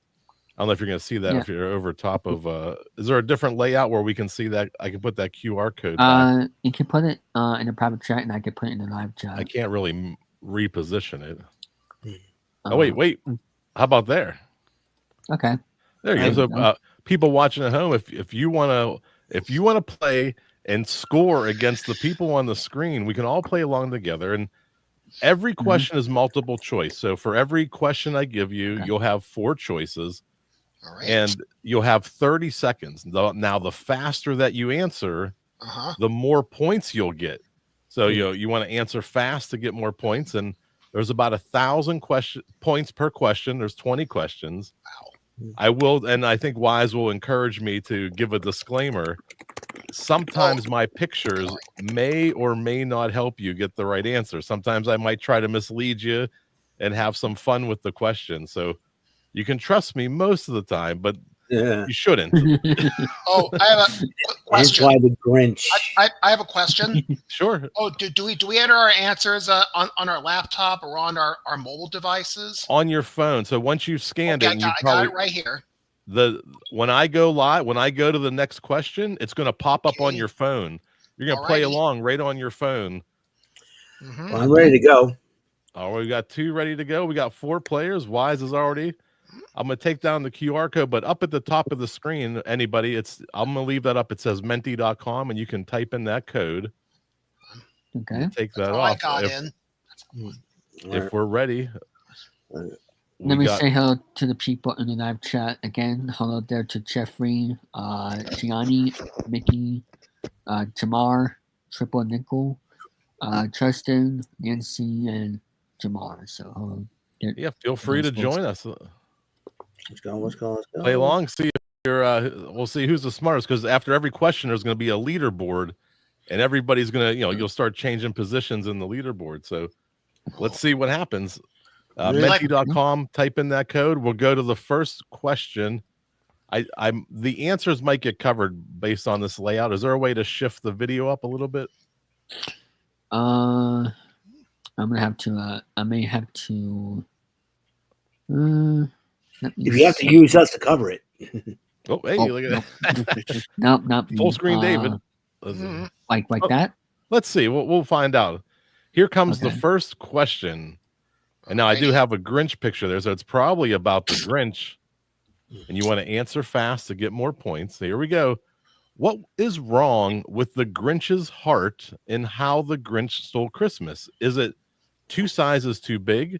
I don't know if you're going to see that if you're over top of. Is there a different layout where we can see that? I can put that QR code back.
You can put it in a private chat, and I can put it in the live chat.
I can't really reposition it. Oh wait. How about there?
Okay.
There you go. So people watching at home, if you want to play and score against the people on the screen, we can all play along together. And every question is multiple choice. So for every question I give you, you'll have 4 choices.
All right.
And you'll have 30 seconds. Now, the faster that you answer, the more points you'll get. So you want to answer fast to get more points. And there's about 1,000 points per question. There's 20 questions.
Wow.
I will, and I think Wise will encourage me to give a disclaimer. Sometimes my pictures may or may not help you get the right answer. Sometimes I might try to mislead you and have some fun with the question. So you can trust me most of the time, but
Yeah.
You shouldn't.
Oh, I have a
That's
question.
why the Grinch.
I have a question.
Sure.
Oh, do we enter our answers on our laptop or on our mobile devices?
On your phone. So once you've scanned
Okay,
it, and you
I got it right here.
when I go live, when I go to the next question, it's going to pop up on your phone. You're going to play along right on your phone.
Mm-hmm.
Well, I'm ready to go.
Oh, we got 2 ready to go. We got 4 players. Wise is already. I'm going to take down the QR code, but up at the top of the screen, anybody, I'm going to leave that up. It says menti.com, and you can type in that code.
Okay.
Take that
That's all
off.
I got in.
If we're ready.
Let me say hello to the people in the live chat again. Hello there to Jeffrey, Gianni, Mickey, Jamar, Triple Nickel, Justin, Nancy, and Jamar. So hello.
Yeah, feel free to join us.
Let's go.
Play along. See if you're. We'll see who's the smartest, because after every question, there's going to be a leaderboard, and everybody's going to, you'll start changing positions in the leaderboard. So let's see what happens. Menti.com, type in that code. We'll go to the first question. The answers might get covered based on this layout. Is there a way to shift the video up a little bit?
I'm gonna have to. I may have to.
If you have to use us to cover it.
Oh, hey, look at that.
Nope.
Full screen, David.
Like that?
Let's see. We'll find out. Here comes the first question. And now I do have a Grinch picture there, so it's probably about the Grinch. And you want to answer fast to get more points. So here we go. What is wrong with the Grinch's heart in How the Grinch Stole Christmas? Is it 2 sizes too big,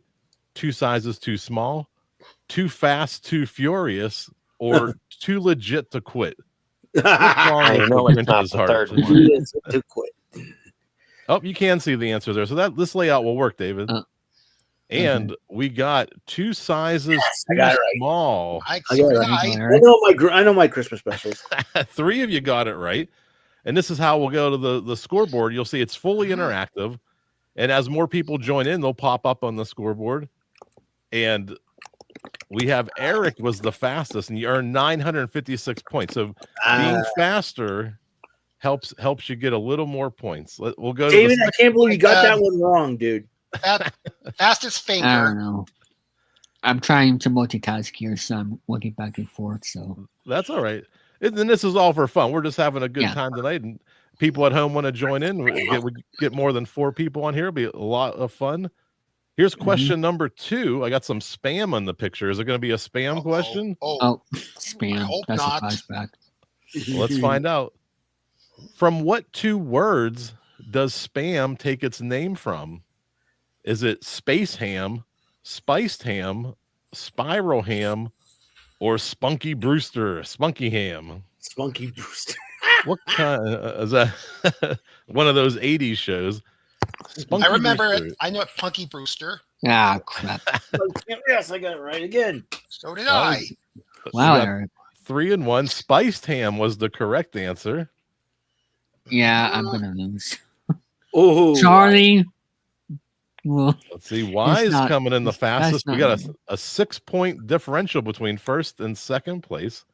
2 sizes too small, too fast, too furious, or too legit to quit? What's wrong with the Grinch's heart?
To quit.
Oh, you can see the answers there. So this layout will work, David. And we got 2 sizes too small.
I know my Christmas specials.
3 of you got it right. And this is how we'll go to the scoreboard. You'll see it's fully interactive. And as more people join in, they'll pop up on the scoreboard. And we have Eric was the fastest, and you earned 956 points. So being faster helps you get a little more points. We'll go to
David, I can't believe you got that one wrong, dude.
Fastest finger.
I don't know. I'm trying to multitask here, so I'm looking back and forth. So
that's all right. And this is all for fun. We're just having a good time tonight, and people at home want to join in. We get more than 4 people on here. It'll be a lot of fun. Here's question number 2. I got some spam on the picture. Is it going to be a spam question?
Oh, spam. That's a flashback.
Let's find out. From what 2 words does spam take its name from? Is it space ham, spiced ham, spiral ham, or Spunky Brewster? Spunky ham.
Spunky Brewster.
What kind is that? One of those 80s shows.
I remember it. I know it. Punky Brewster.
Ah, crap.
Yes, I got it right again.
So did I.
Wow, Eric.
3 and 1. Spiced ham was the correct answer.
Yeah, I'm gonna lose.
Oh,
Charlie. Well,
let's see. Wise coming in the fastest. We got a 6-point differential between first and second place.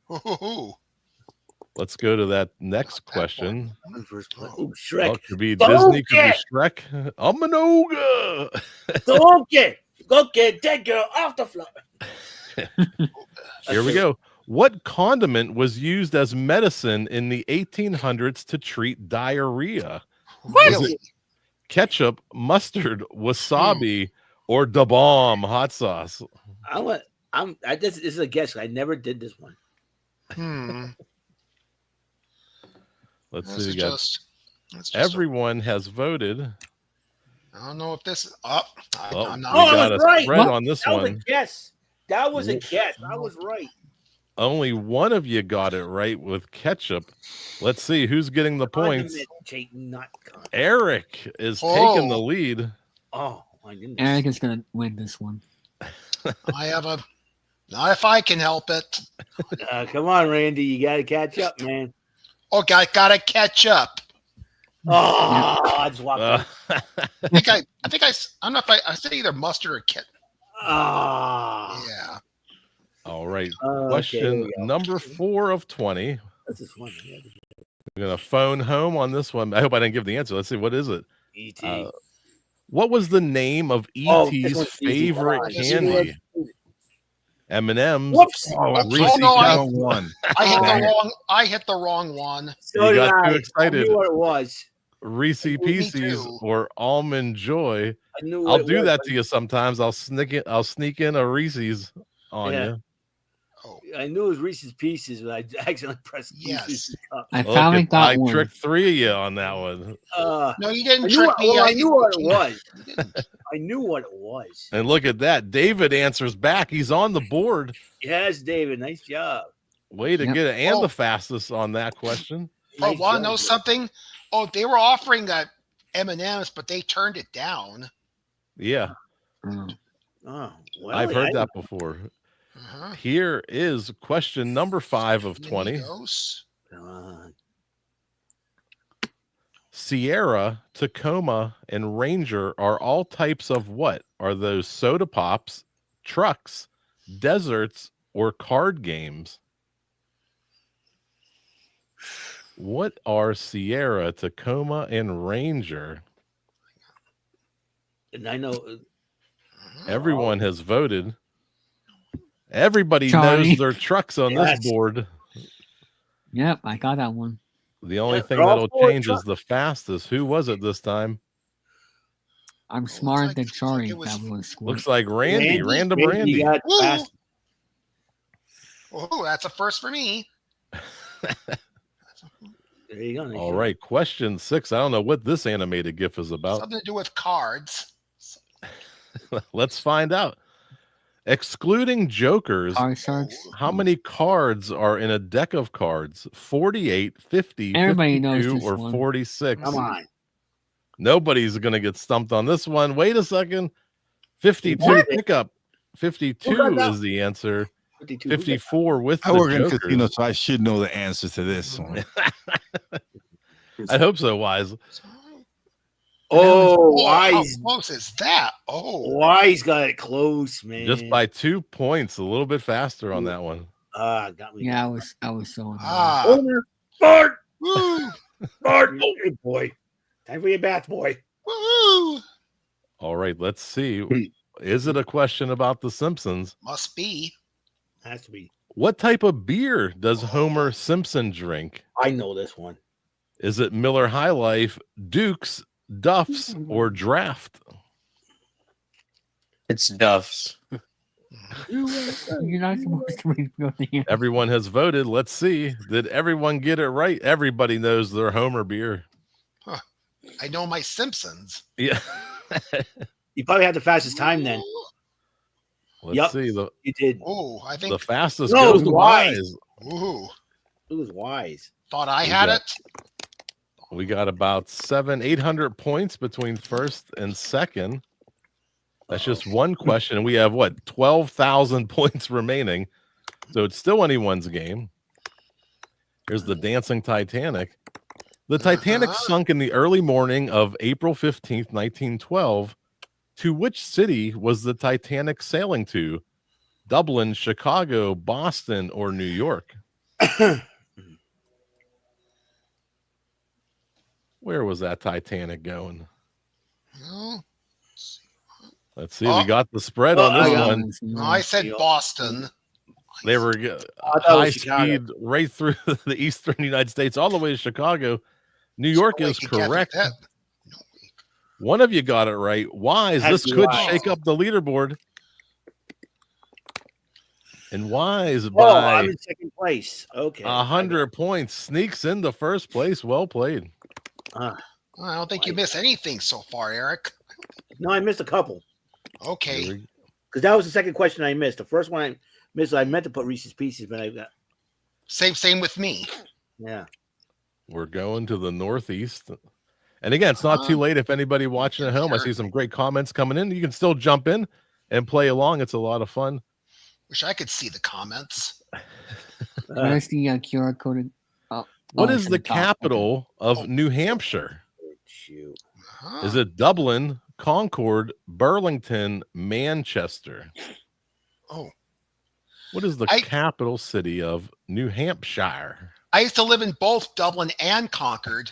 Let's go to that next question.
Oh, Shrek.
Well, could be Disney, could be Shrek. I'm an ogre.
Okay, take her off the floor.
Here we go. What condiment was used as medicine in the 1800s to treat diarrhea? Was it ketchup, mustard, wasabi, or da bomb hot sauce?
This is a guess. I never did this one.
Let's see. Everyone has voted.
I don't know if this is up.
I'm not. We got a spread on this one.
That was a guess. That was a guess. I was right.
Only one of you got it right with ketchup. Let's see who's getting the points. Eric is taking the lead.
Oh, my goodness.
Eric is going to win this one.
I have a... Not if I can help it.
Come on, Randy. You got to catch up, man.
Oh, got to catch up.
Oh, I just walked
I don't know if I said either mustard or ketchup.
Ah.
Yeah.
All right.
Okay,
Question number 4 of 20.
That's this one.
I'm going to phone home on this one. I hope I didn't give the answer. Let's see. What is it?
E.T.
What was the name of E.T.'s favorite candy? M&M's.
Whoops!
Reese's
one.
I hit the wrong one.
So
You got
did
too
I.
excited.
I knew what it was.
Reese's
Me
Pieces
too.
or Almond Joy.
I knew.
I'll do that to you sometimes. I'll sneak in a Reese's on you.
Oh,
I knew it was Reese's Pieces, but I accidentally pressed
Yes.
Reese's Cup.
I finally got
I
one.
tricked 3 of you on that one.
no, you didn't
I knew,
trick me.
well, I knew what it was.
You didn't.
I knew what it was.
And look at that. David answers back. He's on the board.
Yes, David. Nice job.
Way to
Yep.
get it. And
Oh.
the fastest on that question.
Oh,
Nice
want to
job,
know
David.
something? Oh, they were offering M&M's, but they turned it down.
Yeah.
Mm.
Oh, well,
I've heard that before.
Uh-huh.
Here is question number 5 of 20.
Amigos.
Come on.
Sierra, Tacoma, and Ranger are all types of what? Are those soda pops, trucks, deserts, or card games? What are Sierra, Tacoma, and Ranger?
And I know.
Everyone has voted. Everybody
Johnny.
knows their trucks on
Yes.
this board.
Yep, I got that one.
The only
Yeah,
thing
they're all
that'll
four
change is the fastest. Who was it this time?
I'm smarter
like-
than
looks like
Charlie.
it was-
That was
Looks like Randy. Random
Randy
Randy.
got
Woo!
fast.
Oh, that's a first for me.
There you go. Nice
All
job.
right, question 6. I don't know what this animated GIF is about.
Something to do with cards.
Let's find out. Excluding jokers,
Card Sharks.
how many cards are in a deck of cards? 48, 50,
Everybody knows
52,
this
or
one.
46?
Come on.
Nobody's going to get stumped on this one. Wait a second. 52
What?
pickup. 52
Who got that?
is the answer.
52.
54 with
I
the
work in a
jokers.
casino, so I should know the answer to this one.
I hope so, Wise.
Oh,
Oh, how
Wise.
close is that? Oh,
Wise got it close, man.
Just by 2 points, a little bit faster on that one.
Got me.
Yeah, I was so annoyed.
Homer, Bart,
woo,
Bart. Good boy. Time for your bath, boy.
woo.
All right, let's see. Is it a question about The Simpsons?
Must be.
Has to be.
What type of beer does Homer Simpson drink?
I know this one.
Is it Miller High Life, Dukes, Duff's, or Draft?
It's Duff's.
You're not supposed to reveal the answer.
Everyone has voted. Let's see. Did everyone get it right? Everybody knows their Homer beer.
I know my Simpsons.
Yeah.
You probably had the fastest time then.
Let's
Yep.
see. The
You did.
Oh, I think.
the fastest
No,
goes to
Wise.
Wise.
Ooh,
It was Wise.
thought I
We
had
got-
it.
We got about 800 points between first and second. That's just one question. And we have what, 12,000 points remaining. So it's still anyone's game. Here's the Dancing Titanic. The Titanic sunk in the early morning of April 15th, 1912. To which city was the Titanic sailing to? Dublin, Chicago, Boston, or New York? Where was that Titanic going?
No,
Let's see. We got the spread on
Oh,
this
I got
one.
no, I said Boston.
They were
thought it
high
was Chicago.
speed right through the eastern United States, all the way to Chicago. New York
No way
is
you can't
correct.
get that. No way.
One of you got it right. Wise,
Has
this
to be
could
Wise.
shake up the leaderboard. And Wise
Oh,
by
I'm in second place. Okay.
100 points sneaks into first place. Well played.
Ah,
I don't think you miss anything so far, Eric.
no, I missed a couple
Okay.
Here we-
because that was the second question I missed. The first one I missed, I meant to put Reese's Pieces, but I got
Same with me.
yeah.
We're going to the Northeast. And again, it's not too late if anybody watching at home. I see some great comments coming in. You can still jump in and play along. It's a lot of fun.
Wish I could see the comments.
Where's the QR code?
What
Oh,
is
it's
the
at top.
capital of
Oh.
New Hampshire?
Shoot.
Huh.
Is it Dublin, Concord, Burlington, Manchester?
Oh,
What is the capital city of New Hampshire?
I used to live in both Dublin and Concord,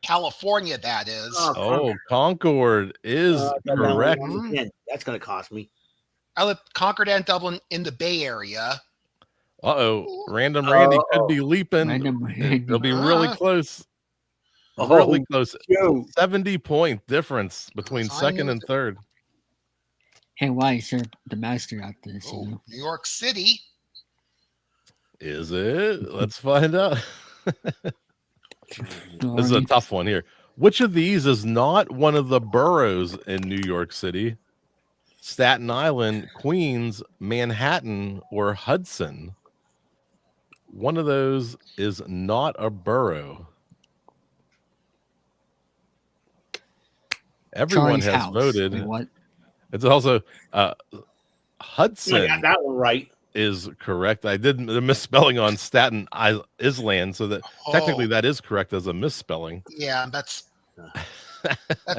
California, that is.
Oh, Concord is correct.
That's going to cost me.
I live Concord and Dublin in the Bay Area.
Random Randy could be leaping. It'll be really close. Really close. 70-point difference between second and third.
Hey, why, sir? The master out there.
New York City.
Is it? Let's find out. This is a tough one here. Which of these is not one of the boroughs in New York City? Staten Island, Queens, Manhattan, or Hudson? One of those is not a borough. Everyone has voted.
Wait, what?
It's also Hudson.
I got that one right.
Is correct. I did the misspelling on Staten Island, so that technically that is correct as a misspelling.
Yeah, that's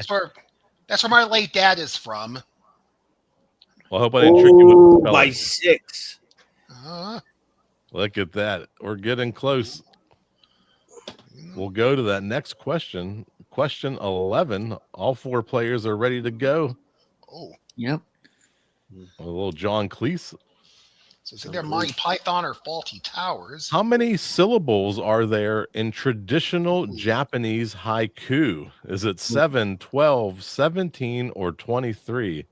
where my late dad is from.
Well, I hope I didn't trick you with the spelling.
By 6.
Look at that. We're getting close. We'll go to that next question. Question 11. All 4 players are ready to go.
Oh.
Yep.
A little John Cleese.
So it's either Monty Python or Faulty Towers.
How many syllables are there in traditional Japanese haiku? Is it 7, 12, 17, or 23?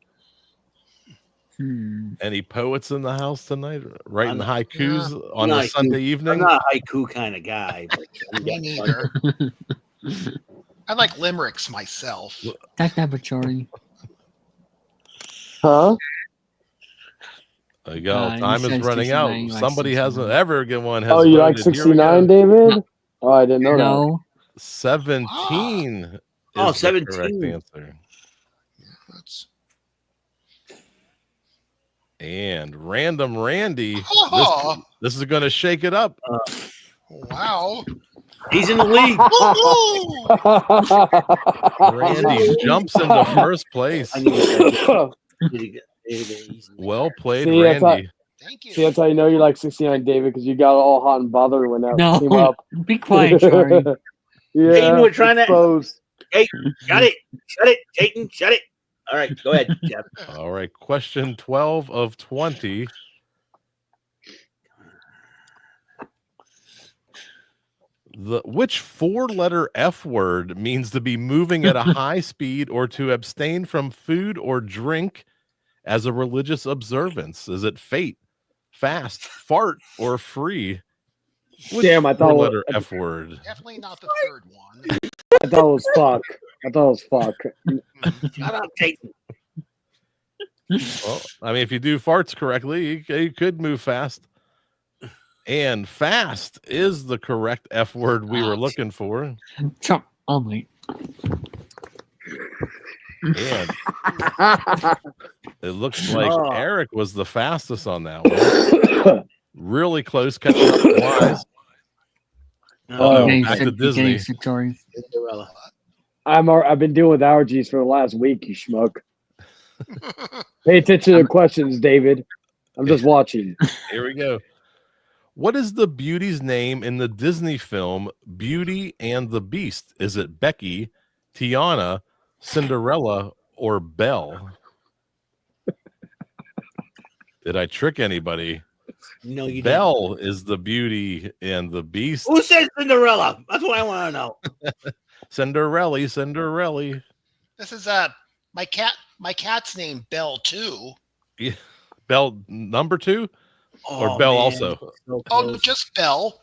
Any poets in the house tonight writing haikus on a Sunday evening?
I'm not a haiku kind of guy. But
me neither. I like limericks myself.
That's not majority.
Huh?
There you go. Time is running out. Somebody hasn't ever get one.
Oh, you like 69, David? No. Oh, I didn't know that.
17.
Oh,
is
17.
The correct answer. And Random Randy. This is going to shake it up.
Wow.
He's in the league.
Randy jumps into first place. Well played, Randy.
Thank you.
See, that's how you know you like 69, David, because you got all hot and bothered when that came up.
Be quiet, Charlie.
Yeah,
Jayden, we're trying
to.
Hey, shut it. Shut it, Jayden. Shut it. All right, go ahead, Jeff.
All right, question 12 of 20. Which 4-letter F word means to be moving at a high speed or to abstain from food or drink as a religious observance? Is it fate, fast, fart, or free? Which
Damn, I thought
4-letter F word.
Definitely not the third one.
I thought it was fuck.
Shut up, Jayden.
Well, I mean, if you do farts correctly, you could move fast. And fast is the correct F word we were looking for.
Chump only.
And it looks like Eric was the fastest on that one. Really close, catching up to Wise. Back to Disney.
I've been dealing with allergies for the last week, you schmuck. Pay attention to the questions, David. I'm just watching.
Here we go. What is the beauty's name in the Disney film Beauty and the Beast? Is it Becky, Tiana, Cinderella, or Belle? Did I trick anybody?
No, you
Belle is the Beauty and the Beast.
Who says Cinderella? That's what I want to know.
Cinderella.
This is my cat's name, Belle too.
Yeah. Belle number 2? Or Belle also?
Oh, just Belle.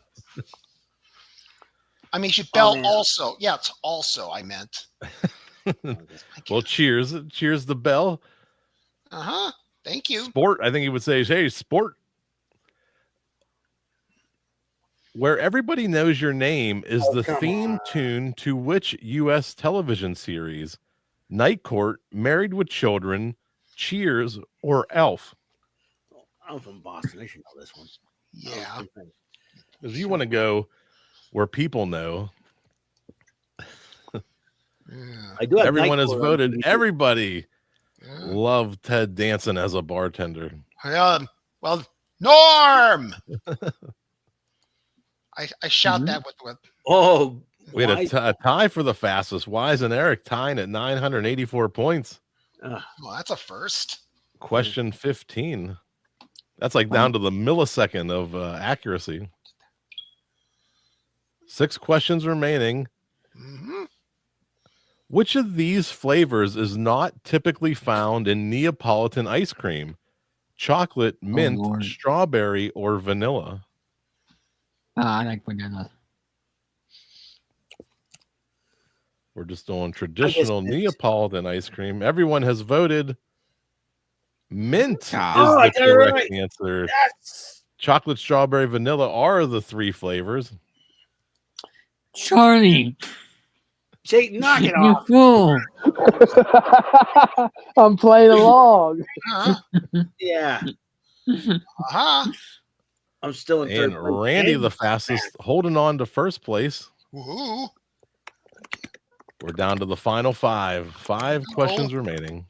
I mean, she Belle also. Yeah, it's also I meant.
Well, cheers to Belle.
Thank you.
Sport. I think he would say, "Hey, sport." Where Everybody Knows Your Name is the theme tune to which U.S. television series? Night Court, Married with Children, Cheers, or Elf?
I'm from Boston. I should know this one.
Yeah.
Because you want to go where people know.
I do.
Everyone has voted. Everybody loved Ted Danson as a bartender.
Well, Norm. I shout
Mhm.
that with
Oh,
We had
Wise-
a tie for the fastest. Wise and Eric tying at 984 points.
uh,
well, that's a first.
Question 15. That's like down to the millisecond of accuracy. 6 questions remaining.
Mhm.
Which of these flavors is not typically found in Neapolitan ice cream? Chocolate, mint,
Lord.
strawberry, or vanilla?
I like vanilla.
We're just on traditional
mint.
Neapolitan ice cream. Everyone has voted. Mint
Ah.
is
Oh, I
the
got it
correct
right.
answer.
Yes.
Chocolate, strawberry, vanilla are the 3 flavors.
Charlie,
Jake, knock it
you
off.
fool.
I'm playing along.
Uh-huh.
Yeah.
Uh-huh.
I'm still in third
And
place.
Randy,
And
the fastest, holding on to first place.
Woohoo.
We're down to the final 5. 5 questions remaining.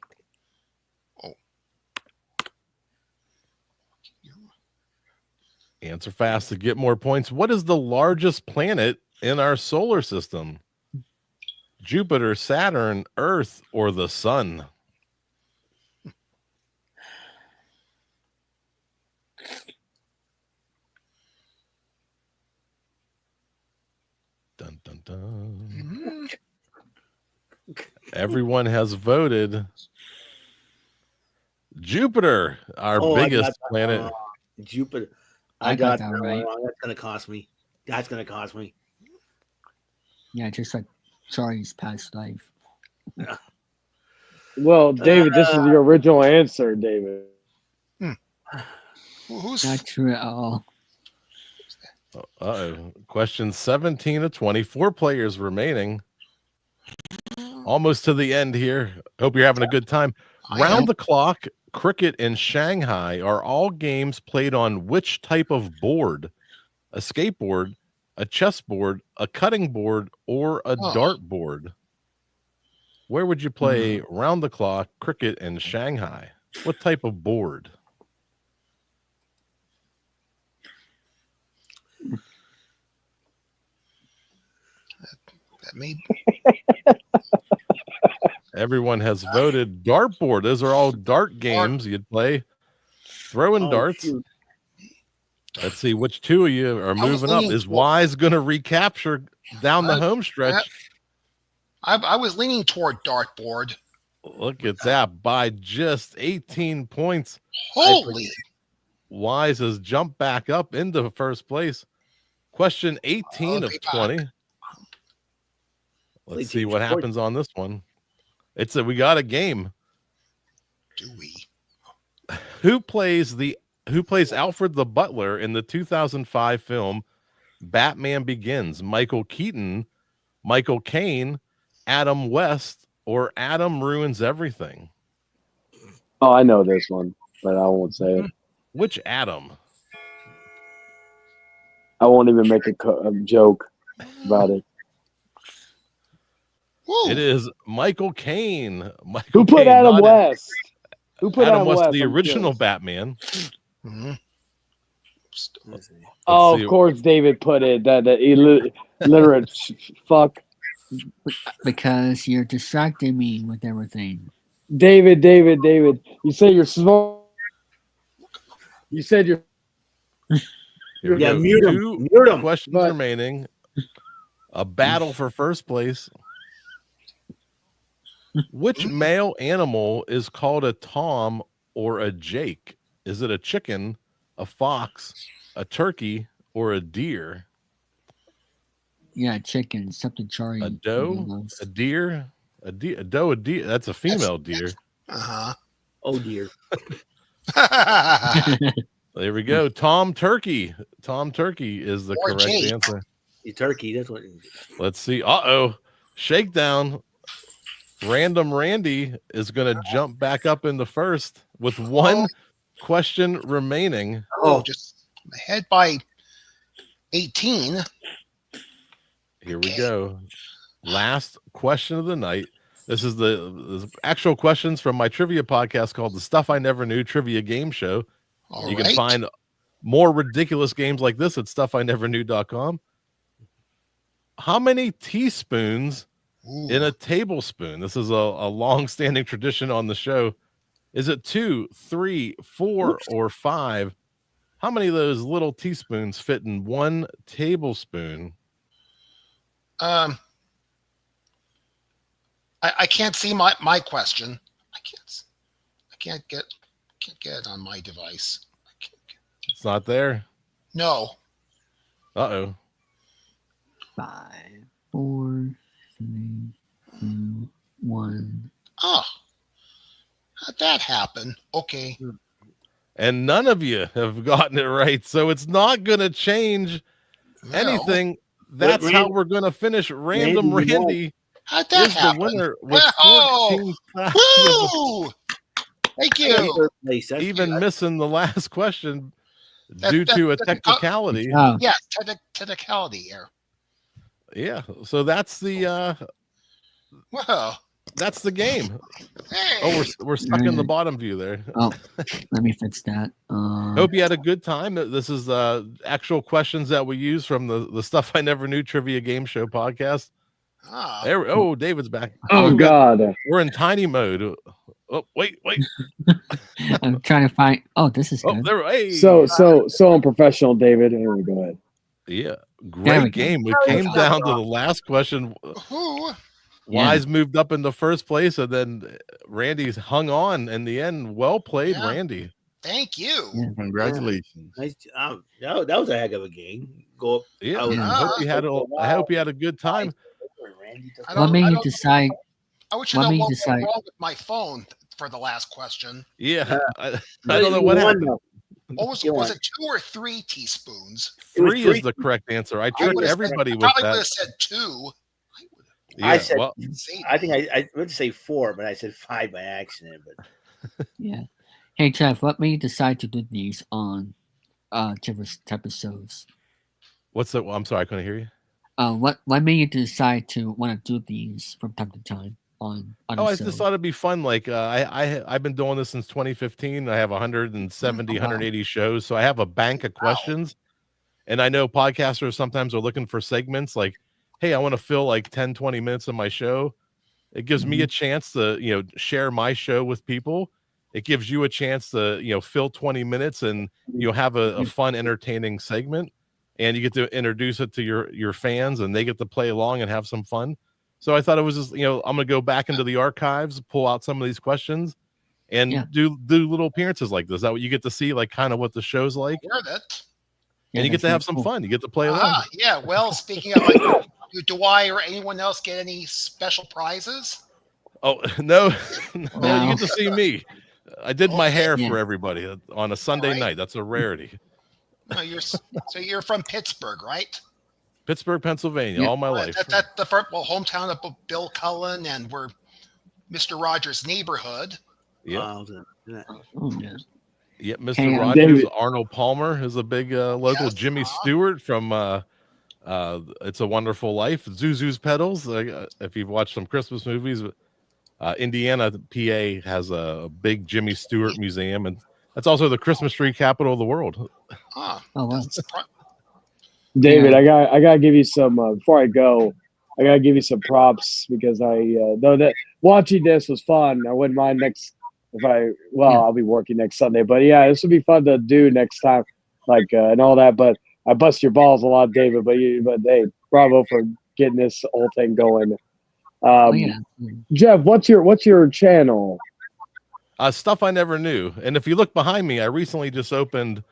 Answer fast to get more points. What is the largest planet in our solar system? Jupiter, Saturn, Earth, or the Sun? Dun, dun, dun.
Mhm.
Everyone has voted. Jupiter, our
Oh, I
biggest
got that
planet.
wrong. Jupiter.
I
I
got
got
that
that
right.
wrong. That's gonna cost me. That's gonna cost me.
Yeah, just like Charlie's past life.
Well, David, this is your original answer, David.
Who's
Not true at all.
Uh-oh. Question 17 of 20. 4 players remaining. Almost to the end here. Hope you're having a good time.
I
Round
am.
the clock, cricket in Shanghai are all games played on which type of board? A skateboard, a chessboard, a cutting board, or a
Oh.
dartboard? Where would you play round the clock cricket in Shanghai? What type of board?
That may
Everyone has voted dartboard. Those are all dart games you'd play. Throwing
Oh,
darts.
shoot.
Let's see which 2 of you are
was
moving up.
leaning
Is
toward-
Wise going to recapture down the home stretch?
I was leaning toward dartboard.
Look at that, by just 18 points.
Holy.
Wise has jumped back up into first place. Question 18
I'll
of
be back.
20. Let's see
18
what
points.
happens on this one. We got a game.
Do we?
Who plays Alfred the Butler in the 2005 film Batman Begins? Michael Keaton, Michael Caine, Adam West, or Adam Ruins Everything?
Oh, I know this one, but I won't say it.
Which Adam?
I won't even make a joke about it.
Woo.
It is Michael Caine.
Who put Adam West? Who put
Adam West, the
I'm
original
curious.
Batman.
Mhm.
Oh,
see.
of course, David put it. That illiterate fuck.
Because you're distracting me with everything.
David. You say you're small. You said you're.
Here we
Yeah,
go.
mute
2
him. Mute him.
questions
But-
remaining. A battle for first place. Which male animal is called a tom or a jake? Is it a chicken, a fox, a turkey, or a deer?
Yeah, chicken, something Charlie.
A doe,
knows.
a deer, a doe, a deer. That's a female deer.
Uh-huh.
Oh dear.
There we go. Tom Turkey. Tom Turkey is the
Or
correct
Jake.
answer.
The turkey. That's what.
Let's see. Uh-oh. Shakedown. Random Randy is going to jump back up in the first with one question remaining.
Oh, just ahead by 18.
Here we go. Last question of the night. This is the actual questions from my trivia podcast called The Stuff I Never Knew Trivia Game Show.
All
You
right.
can find more ridiculous games like this at stuffineverknew.com. How many teaspoons in a tablespoon? This is a long-standing tradition on the show. Is it 2, 3, 4, or 5? How many of those little teaspoons fit in one tablespoon?
I can't see my question. I can't get it on my device.
It's not there.
No.
Uh-oh.
5, 4, 3, 2, 1.
Oh, how'd that happen? Okay.
And none of you have gotten it right, so it's not going to change anything. That's how we're going to finish. Random Randy
how'd that
is
happen?
the winner with 14,000.
Woo! Thank you.
Even missing the last question due to a technicality.
Yes, technicality here.
Yeah, so that's the
Wow.
that's the game.
Hey.
Oh, we're stuck in the bottom view there.
Oh, let me fix that.
Hope you had a good time. This is actual questions that we use from the Stuff I Never Knew Trivia Game Show podcast. Oh, David's back.
Oh God,
we're in tiny mode. Oh, wait.
I'm trying to find. Oh, this is good.
There. Hey.
So unprofessional, David. Here we go ahead.
Yeah, great game. We came down to the last question. Wise moved up in the first place, and then Randy's hung on in the end. Well played, Randy.
Thank you.
Congratulations.
Nice. That was a heck of a game. Go up.
Yeah. I hope you had a good time.
What made you decide?
I wish you know what went wrong with my phone for the last question.
Yeah, I don't know what happened.
Was it 2 or 3 teaspoons?
3 is the correct answer. I tricked everybody with that.
I probably would have said 2.
Yeah,
I said, I think I would say 4, but I said 5 by accident. But
yeah. Hey Jeff, what made you decide to do these on different episodes?
What's the? I'm sorry, I couldn't hear you.
What made you decide to want to do these from time to time on
I just thought it'd be fun. Like I've been doing this since 2015. I have 170, 180 shows, so I have a bank of questions. And I know podcasters sometimes are looking for segments like, hey, I want to fill like 10, 20 minutes of my show. It gives me a chance to, share my show with people. It gives you a chance to, fill 20 minutes and have a fun, entertaining segment. And you get to introduce it to your fans, and they get to play along and have some fun. So I thought it was just, I'm going to go back into the archives, pull out some of these questions, and do little appearances like this. That way you get to see like kind of what the show's like. And you get to have some fun. You get to play along.
Yeah. Well, speaking of, do I or anyone else get any special prizes?
Oh, no. You get to see me. I did my hair for everybody on a Sunday night. That's a rarity.
No, you're from Pittsburgh, right?
Pittsburgh, Pennsylvania, all my life.
That's the first, hometown of Bill Cullen, and we're Mr. Rogers' neighborhood.
Yeah. Yep, Mr.
Hey,
Rogers.
David.
Arnold Palmer is a big local. Jimmy Stewart from It's a Wonderful Life. Zuzu's Pedals. If you've watched some Christmas movies, Indiana, PA has a big Jimmy Stewart museum, and that's also the Christmas tree capital of the world.
David, I gotta give you some before I go. I gotta give you some props because though that watching this was fun. I wouldn't mind I'll be working next Sunday, but yeah, this would be fun to do next time, like and all that. But I bust your balls a lot, David. But hey, bravo for getting this whole thing going. Jeff, what's your channel?
Stuff I Never Knew. And if you look behind me, I recently just opened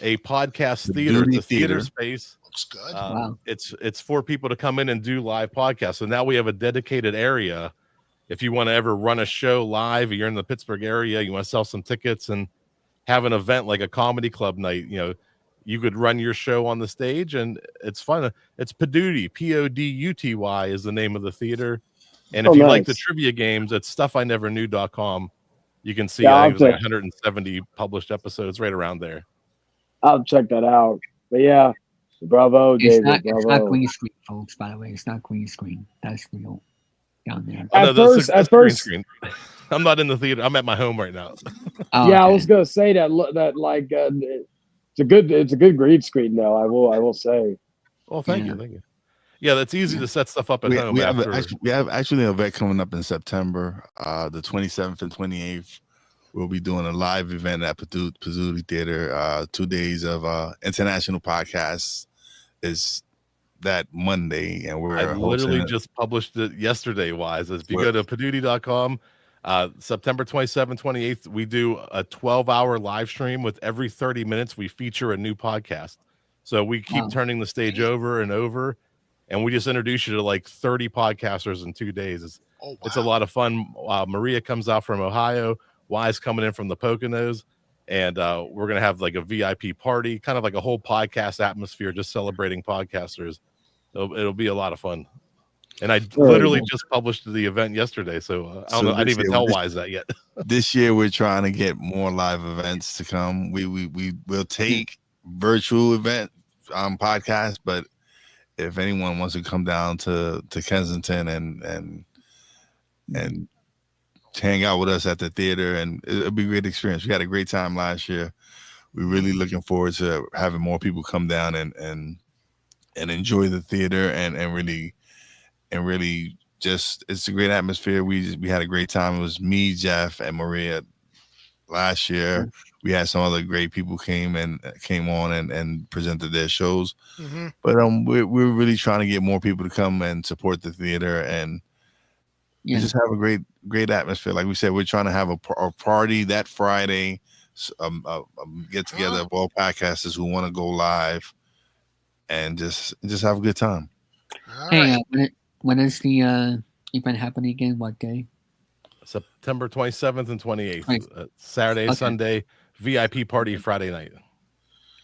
a podcast theater. It's a theater space.
Looks good.
It's for people to come in and do live podcasts. So now we have a dedicated area. If you want to ever run a show live, you're in the Pittsburgh area, you want to sell some tickets and have an event like a comedy club night, you could run your show on the stage, and it's fun. It's Poduty, Poduty is the name of the theater. And if you like the trivia games, it's stuffineverknew.com. You can see there's like 170 published episodes right around there.
I'll check that out. But yeah, bravo, David.
It's not green screen, folks, by the way. It's not green screen. That's real down there.
At first,
screen. I'm not in the theater. I'm at my home right now.
I was gonna say that It's a good green screen though. I will say.
Well, thank you. Yeah, that's easy to set stuff up at home.
We have actually an event coming up in September, the 27th and 28th. We'll be doing a live event at Pizzuti Theater. 2 days of international podcasts is that Monday, and
I literally just published it yesterday. Wise, if you go to Pizzuti.com, September 27th, 28th, we do a 12-hour live stream with every 30 minutes we feature a new podcast. So we keep turning the stage over and over, and we just introduce you to like 30 podcasters in 2 days. It's a lot of fun. Maria comes out from Ohio. Wise coming in from the Poconos, and we're gonna have like a VIP party, kind of like a whole podcast atmosphere, just celebrating podcasters. It'll be a lot of fun. And I literally just published the event yesterday, so I don't know. I didn't even tell Wise that yet.
This year we're trying to get more live events to come. We will take virtual event podcasts, but if anyone wants to come down to Kensington and hang out with us at the theater, and it'll be a great experience. We had a great time last year. We're really looking forward to having more people come down and enjoy the theater and really just, it's a great atmosphere. We had a great time. It was me, Jeff, and Maria last year. We had some other great people came on and presented their shows. But we're really trying to get more people to come and support the theater and just have a great atmosphere. Like we said, we're trying to have a party that Friday, get together of all podcasters who want to go live and just have a good time.
When is the event happening again? What day?
September 27th and 28th. Saturday, Sunday, VIP party Friday night.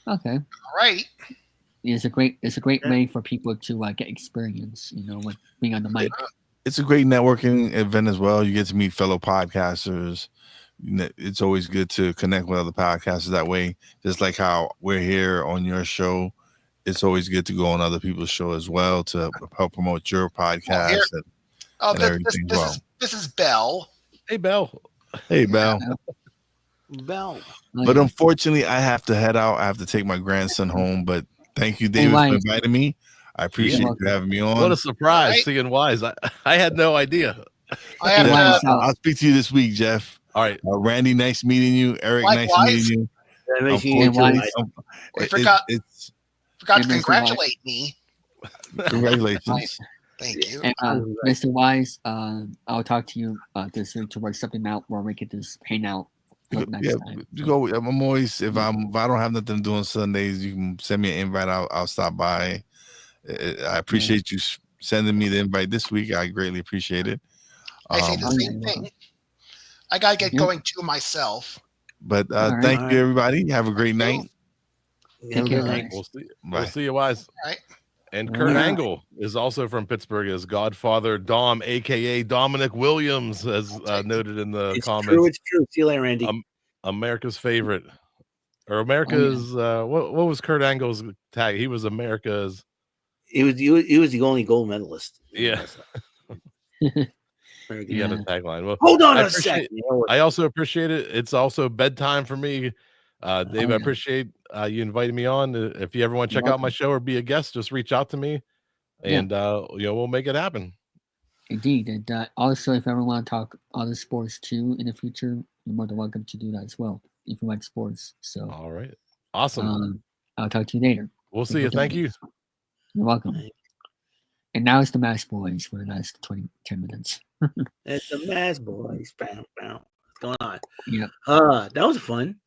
Okay.
All right.
It's a great way for people to get experience, with being on the mic.
It's a great networking event as well. You get to meet fellow podcasters. It's always good to connect with other podcasters that way. Just like how we're here on your show, it's always good to go on other people's show as well to help promote your podcast and everything.
This is Belle.
Hey, Belle.
Hey, Belle.
Belle.
But unfortunately, I have to head out. I have to take my grandson home. But thank you, David, for inviting me. I appreciate you having me on.
What a surprise, seeing Wise. I had no idea.
I'll speak to you this week, Jeff.
All right.
Randy, nice meeting you. Eric, nice meeting you.
Forgot to congratulate me.
Congratulations.
Thank you.
And Mr. Wise, I'll talk to you this week to work something out where we can just hang out next time.
I'm always, if I don't have nothing to do on Sundays, you can send me an invite. I'll stop by. I appreciate you sending me the invite this week. I greatly appreciate it.
I say the same thing. I gotta get going too myself.
But thank you, everybody. Have a great night.
Take care, guys.
We'll see you, Wise.
All right.
And Kurt Angle is also from Pittsburgh as Godfather Dom, a.k.a. Dominic Williams, as noted in the comments.
It's true. See you later, Randy.
America's favorite. Or America's, what was Kurt Angle's tag? He was America's.
He was the only gold medalist.
Yeah. He had a tagline. Well,
hold on a second.
I also appreciate it. It's also bedtime for me. Dave, I appreciate you inviting me on. If you ever want to check out my show or be a guest, just reach out to me, and we'll make it happen.
Indeed, and also if everyone want to talk other sports too in the future, you're more than welcome to do that as well if you like sports. So,
all right, awesome.
I'll talk to you later.
We'll see you. Thank you.
You're welcome. And now it's the Mass Boys for the last 10 minutes.
It's the Mass Boys. Bow, bow. What's going on?
Yeah.
That was fun.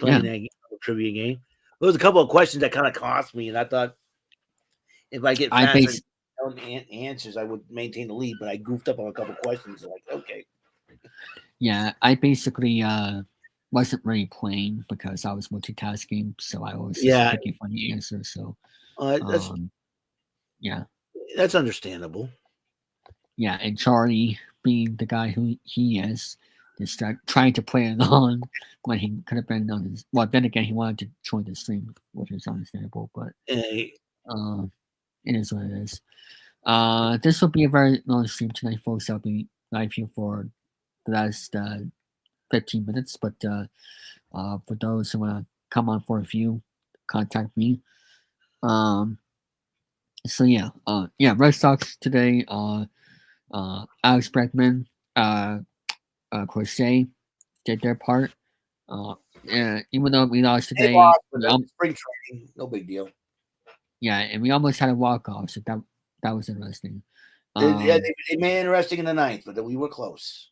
Playing that trivia game. There was a couple of questions that kind of cost me, and I thought if I get faster answers, I would maintain the lead. But I goofed up on a couple of questions. Like, okay.
Yeah, I basically wasn't really playing because I was multitasking, so I was picking funny answers. So,
that's understandable.
Yeah, and Charlie, being the guy who he is, just trying to play along when he could have been on his. Well, then again, he wanted to join the stream, which is understandable. But it is what it is. This will be a very long stream tonight, folks. I'll be live here for the last 15 minutes. But for those who want to come on for a few, contact me. So yeah, Red Sox today. Alex Bregman, Crochet did their part. And even though we lost
They
today,
lost, but that's spring training, no big deal.
yeah, and we almost had a walk off, so that was interesting.
Yeah, they made it interesting in the ninth, but we were close.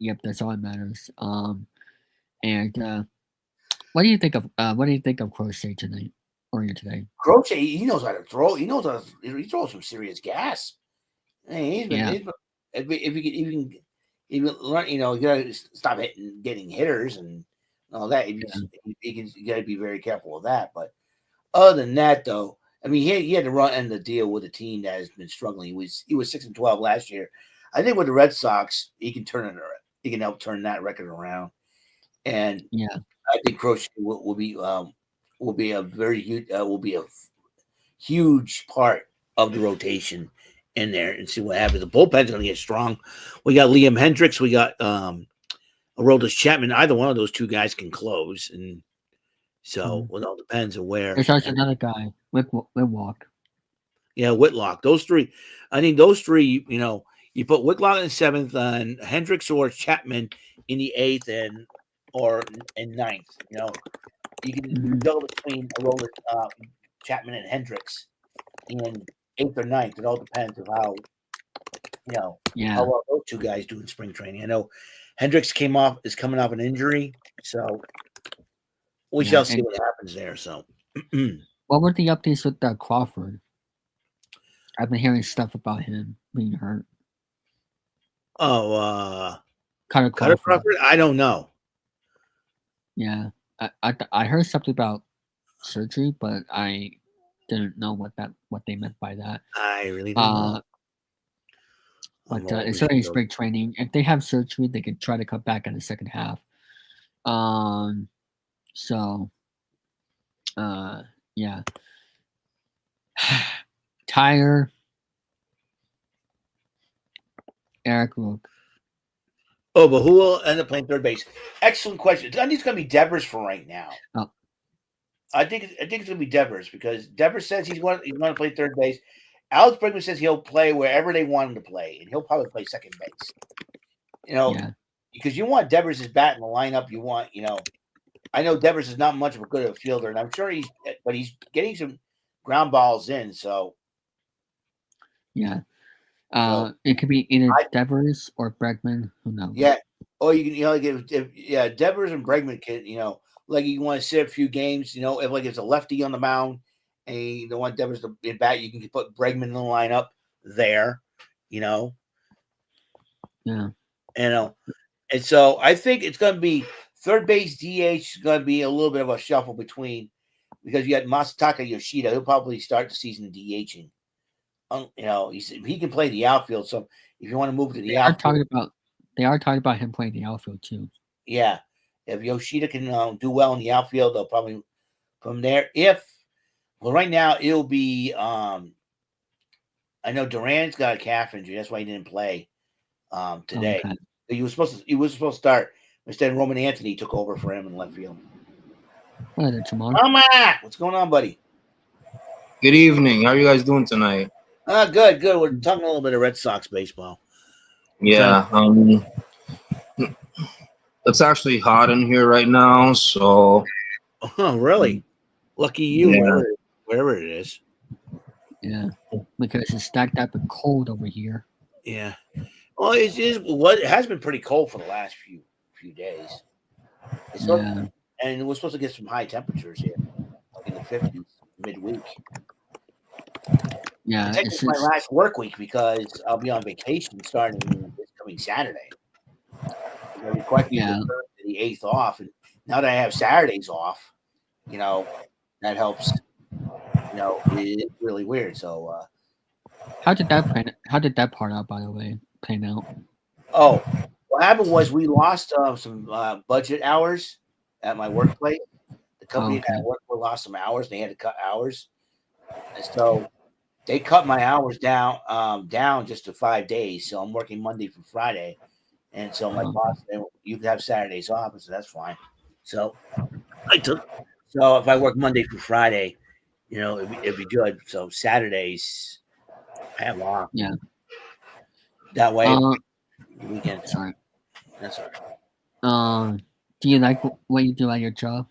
Yep, that's all that matters. And what do you think of Crochet tonight or today?
Crochet, he knows how to throw. He knows how to, he throws some serious gas. I mean, if you can learn, you gotta stop getting hitters and all that. You gotta be very careful with that. But other than that, though, I mean, he had to run end the deal with a team that has been struggling. He was 6-12 last year. I think with the Red Sox, he can help turn that record around. And I think Crochet will be a huge part of the rotation in there and see what happens. The bullpen's going to get strong. We got Liam Hendricks. We got Aroldis Chapman. Either one of those two guys can close, and so it all depends on where.
There's also another guy, Whitlock.
Yeah, Whitlock. Those three. I think those three. You put Whitlock in the 7th, and Hendricks or Chapman in the 8th, and 9th. You can go between Aroldis, Chapman and Hendricks in 8th or 9th. It all depends on how well those two guys do in spring training. I know Hendricks is coming off an injury, so we shall see what happens there. So,
what were the updates with Crawford? I've been hearing stuff about him being hurt.
Oh,
Cutter
Crawford? I don't know.
Yeah, I heard something about surgery, but I didn't know what they meant by that.
I really don't know.
But it's already spring training. If they have surgery, they can try to cut back in the second half. So, yeah. Tyre, Eric Rook.
Oh, but who will end up playing third base? Excellent question. I think it's going to be Devers for right now.
Oh.
I think it's going to be Devers because Devers says he's going to play third base. Alex Bregman says he'll play wherever they want him to play, and he'll probably play second base. Because you want Devers' bat in the lineup. You want, I know Devers is not much of a good of a fielder, and I'm sure he's getting some ground balls in. So,
yeah, it could be either Devers or Bregman. Who knows?
Yeah. Or you can, Devers and Bregman can, like you want to sit a few games, if it's a lefty on the mound and you don't want Devers to bat, you can put Bregman in the lineup there,
Yeah.
And so I think it's going to be third base DH is going to be a little bit of a shuffle between because you got Masataka Yoshida. He'll probably start the season DHing. He can play the outfield. So if you want to move to the outfield,
they are talking about him playing the outfield too.
Yeah, if Yoshida can do well in the outfield, they'll probably from there. Right now it'll be. I know Duran's got a calf injury. That's why he didn't play today.
Okay.
He was supposed to start. Instead, Roman Anthony took over for him in left field. What's going on, buddy?
Good evening. How are you guys doing tonight?
Good. We're talking a little bit of Red Sox baseball.
Yeah. It's actually hot in here right now, so.
Oh, really? Lucky you, wherever it is.
Yeah, because it's stacked up and cold over here.
Yeah. Well, it has been pretty cold for the last few days. And we're supposed to get some high temperatures here, like in the 50s midweek.
Yeah,
it's my last work week because I'll be on vacation starting this coming Saturday. I requested the 8th off, and now that I have Saturdays off, that helps. It's really weird. So,
how did that part out? By the way, pan out.
Oh, what happened was we lost some budget hours at my workplace. The company that I worked for lost some hours. They had to cut hours, and so they cut my hours down just to 5 days. So I'm working Monday through Friday, and so my boss said, "You can have Saturdays off," and so that's fine. So So if I work Monday through Friday, it'd be good. So Saturdays I have off.
Yeah.
That way, weekend.
Sorry.
That's all right.
Do you like what you do at your job?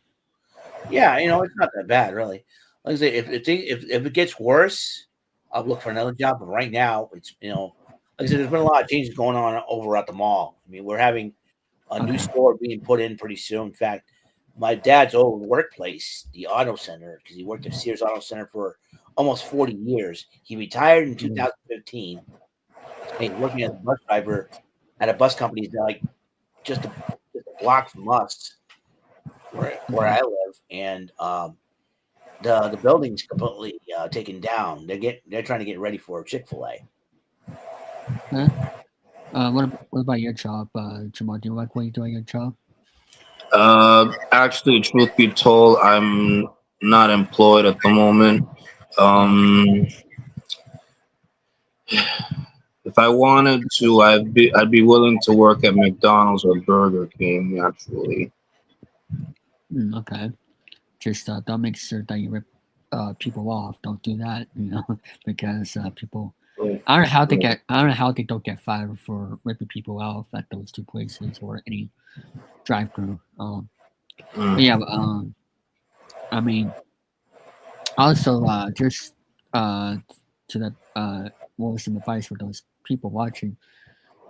Yeah, it's not that bad, really. Like I say, if it gets worse, I'll look for another job. But right now, it's like I said, there's been a lot of changes going on over at the mall. I mean, we're having a new store being put in pretty soon. In fact, my dad's old workplace, the auto center, because he worked at Sears Auto Center for almost 40 years. He retired in 2015. He's working as a bus driver at a bus company that's like just a block from us, where I live, and the building's completely taken down. They're trying to get ready for Chick-fil-A.
What about your job, Jamal? Do you like what you do at your job?
Actually, truth be told, I'm not employed at the moment. If I wanted to, I'd be willing to work at McDonald's or Burger King. Actually.
Okay. Just don't make sure that you rip people off. Don't do that, because people. I don't know how they don't get fired for ripping people off at those two places or any drive-through. But yeah, I mean, also just to the what was some advice for those people watching?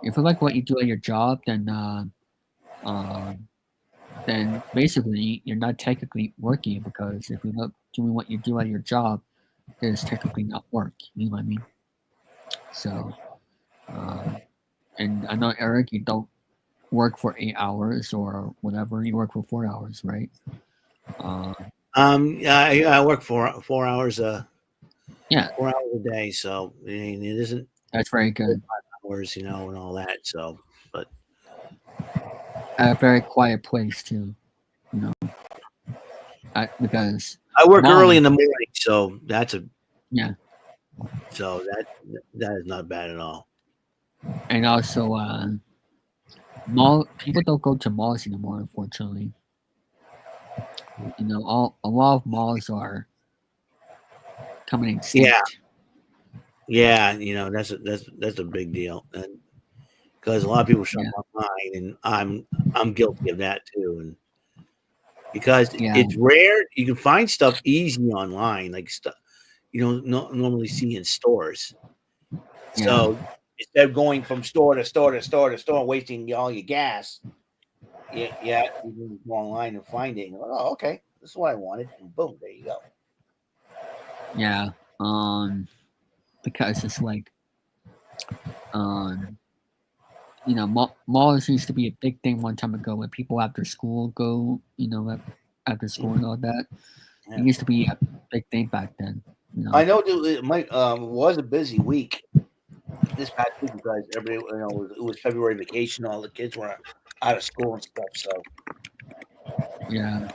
If you like what you do at your job, then basically you're not technically working, because if you're not doing what you do at your job, then it's technically not work. You know what I mean? So, and I know, Eric, you don't work for 8 hours or whatever. You work for 4 hours, right?
I work 4 hours.
4
hours a day. So I mean, it isn't.
That's very good.
5 hours, and all that. So, but
at a very quiet place too, because
I work early in the morning, so that's
yeah.
So that is not bad at all.
And also, people don't go to malls anymore, unfortunately. A lot of malls are coming extinct.
Yeah, that's a big deal, and because a lot of people shop online, and I'm guilty of that too, and because it's rare, you can find stuff easy online, like stuff you don't normally see in stores. So instead of going from store to store to store to store, wasting all your gas, you can go online and find it. And go, oh, okay, this is what I wanted, and boom, there you go.
Yeah, because it's like, malls used to be a big thing one time ago when people after school go, after school and all that. Yeah. It used to be a big thing back then.
I know it was a busy week this past week because everybody, it was February vacation. All the kids were out of school and stuff. So
yeah,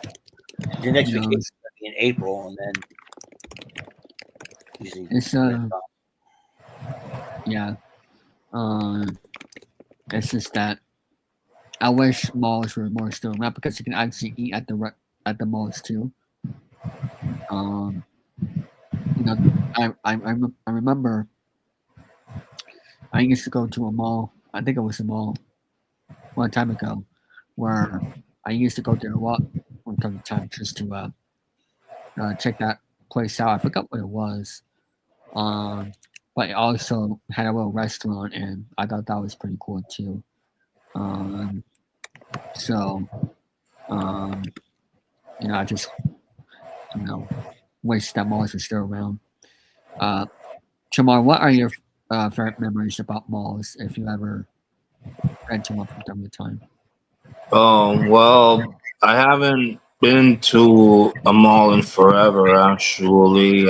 the next vacation is in April, and then
it's yeah. It's just that I wish malls were more still around, because you can actually eat at the malls too. I remember I used to go to a mall. I think it was a mall one time ago, where I used to go there a lot from time to time just to check that place out. I forgot what it was, but it also had a little restaurant, and I thought that was pretty cool too. I just wish that malls were still around. Jamal, what are your favorite memories about malls, if you ever been to one from time to time?
Well, I haven't been to a mall in forever, actually.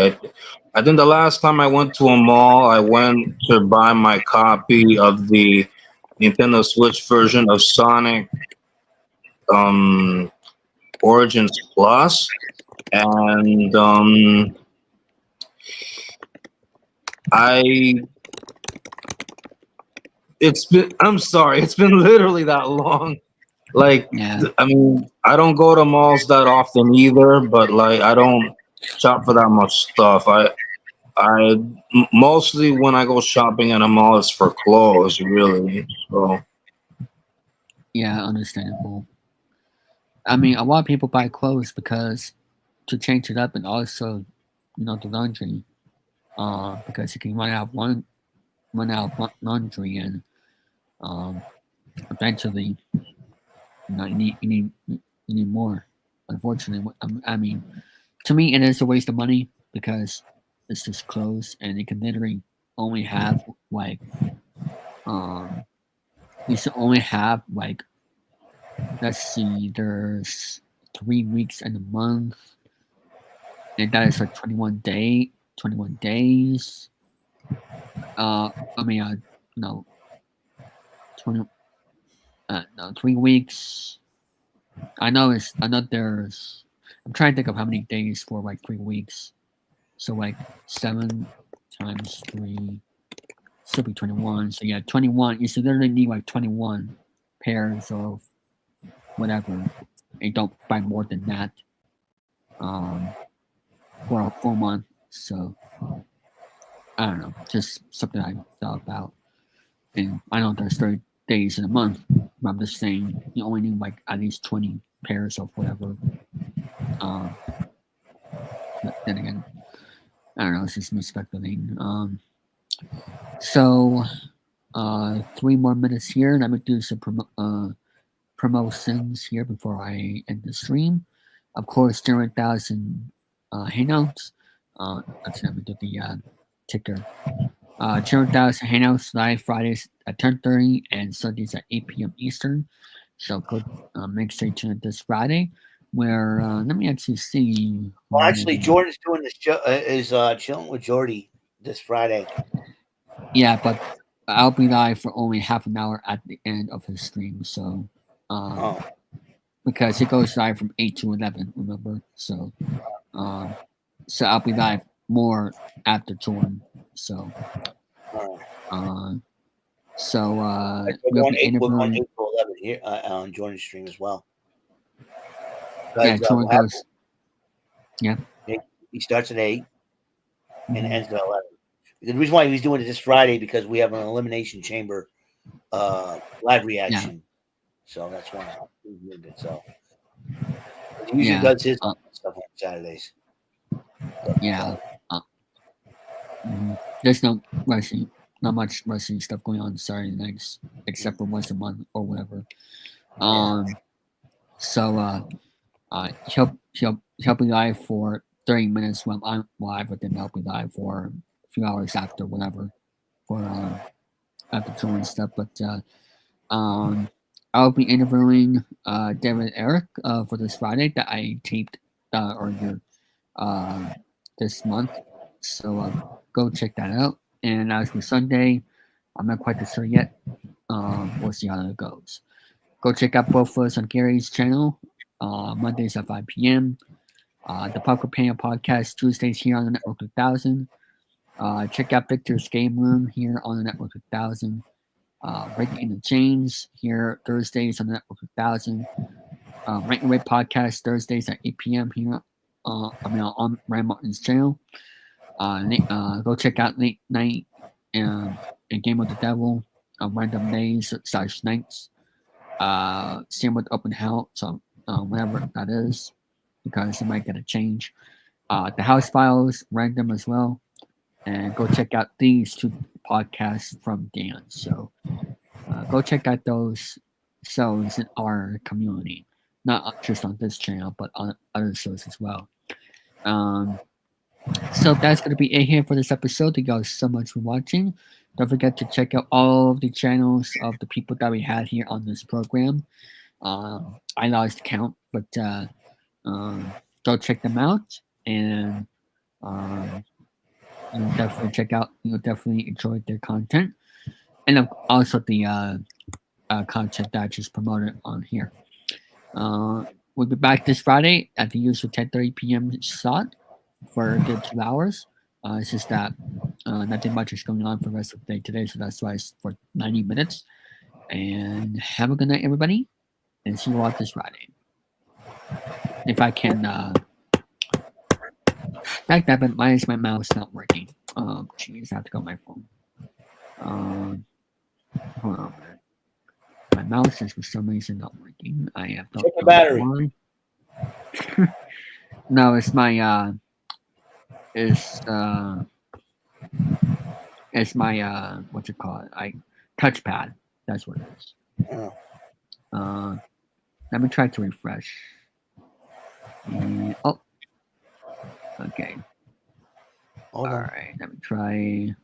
I think the last time I went to a mall, I went to buy my copy of the Nintendo Switch version of Sonic Origins Plus, and I'm sorry, it's been literally that long. Like,
Yeah.
I mean, I don't go to malls that often either, but like, I don't shop for that much stuff. Mostly when I go shopping in a mall, it's for clothes, really. So
Yeah, understandable. I mean, a lot of people buy clothes because to change it up, and also, the laundry. Because you can run out of laundry, and eventually, you need more. Unfortunately, I mean, to me, it is a waste of money because it's just clothes, and you can literally only have like you should only have like, let's see, there's 3 weeks in a month, and that is like 21 days. I mean, no, 20, no, 3 weeks. I know there's. I'm trying to think of how many days for like 3 weeks. So like 7 times 3 should be 21. So yeah, 21. You should literally need like 21 pairs of whatever. And don't buy more than that. For a full month. So I don't know, just something I thought about. And I know there's 30 days in a month, but I'm just saying you only need like at least 20 pairs of whatever. But then again, I don't know, it's just me speculating. So 3 more minutes here, and I'm gonna do some promotions here before I end the stream. Of course, Chilling3000 Hangouts. Let's see, I'm gonna do the ticker. Chilling3000 Hangouts live Fridays at 10:30 and Sundays at 8 p.m. Eastern. So go make sure you tune in this Friday. Where let me actually see.
Well, actually, Jordan's doing this show. Is chilling with Jordy this Friday.
Yeah, but I'll be live for only half an hour at the end of his stream. So, because it goes live from 8 to 11. Remember, so I'll be live more after Jordan. So, we'll be interviewing.
April 11 here on Jordan's stream as well.
Yeah, Jordan goes. Yeah.
He starts at 8 and ends at 11. The reason why he's doing it this Friday because we have an Elimination Chamber live reaction. Yeah. So that's why he's doing it. So he usually does his stuff on Saturdays.
Yeah. There's not much wrestling stuff going on Saturday nights except for once a month or whatever. He'll be live for 30 minutes when I'm live, but then I'll be live for a few hours after whatever for after touring stuff. But I'll be interviewing David Eric for this Friday that I taped earlier this month. So go check that out. And as for Sunday, I'm not quite sure yet. We'll see how that goes. Go check out both of us on Gary's channel. Mondays at 5 p.m. The Popcorn Panel Podcast Tuesdays here on the Network 1000. Check out Victor's Game Room here on the Network 1000. Breaking in the Chains here Thursdays on the Network 1000. Rank and Rate Podcast Thursdays at 8 p.m. here on Ryan Martin's channel. Go check out Late Night and Game of the Devil on random days / nights. Same with Open House, so whatever that is, because it might get a change. The House Files, random as well. And go check out these 2 podcasts from Dan. So go check out those shows in our community, not just on this channel, but on other shows as well. So that's going to be it here for this episode. Thank you guys so much for watching. Don't forget to check out all of the channels of the people that we had here on this program. I lost count, but go check them out, and you'll definitely check out. You'll definitely enjoy their content, and also the content that I just promoted on here. We'll be back this Friday at the usual 10:30 p.m. slot for a good 2 hours. It's just that nothing much is going on for the rest of the day today, so that's why it's for 90 minutes. And have a good night, everybody. and see you all this Friday. If I can, like that, but why is my mouse not working? Oh, jeez, I have to go on my phone. Hold on a minute. My mouse is for some reason not working. I have
Check the battery.
No, it's my it's my what's it called? Touchpad. That's what it is.
Oh.
Let me try to refresh. Oh, okay.
Hold
All
on.
right. Let me try.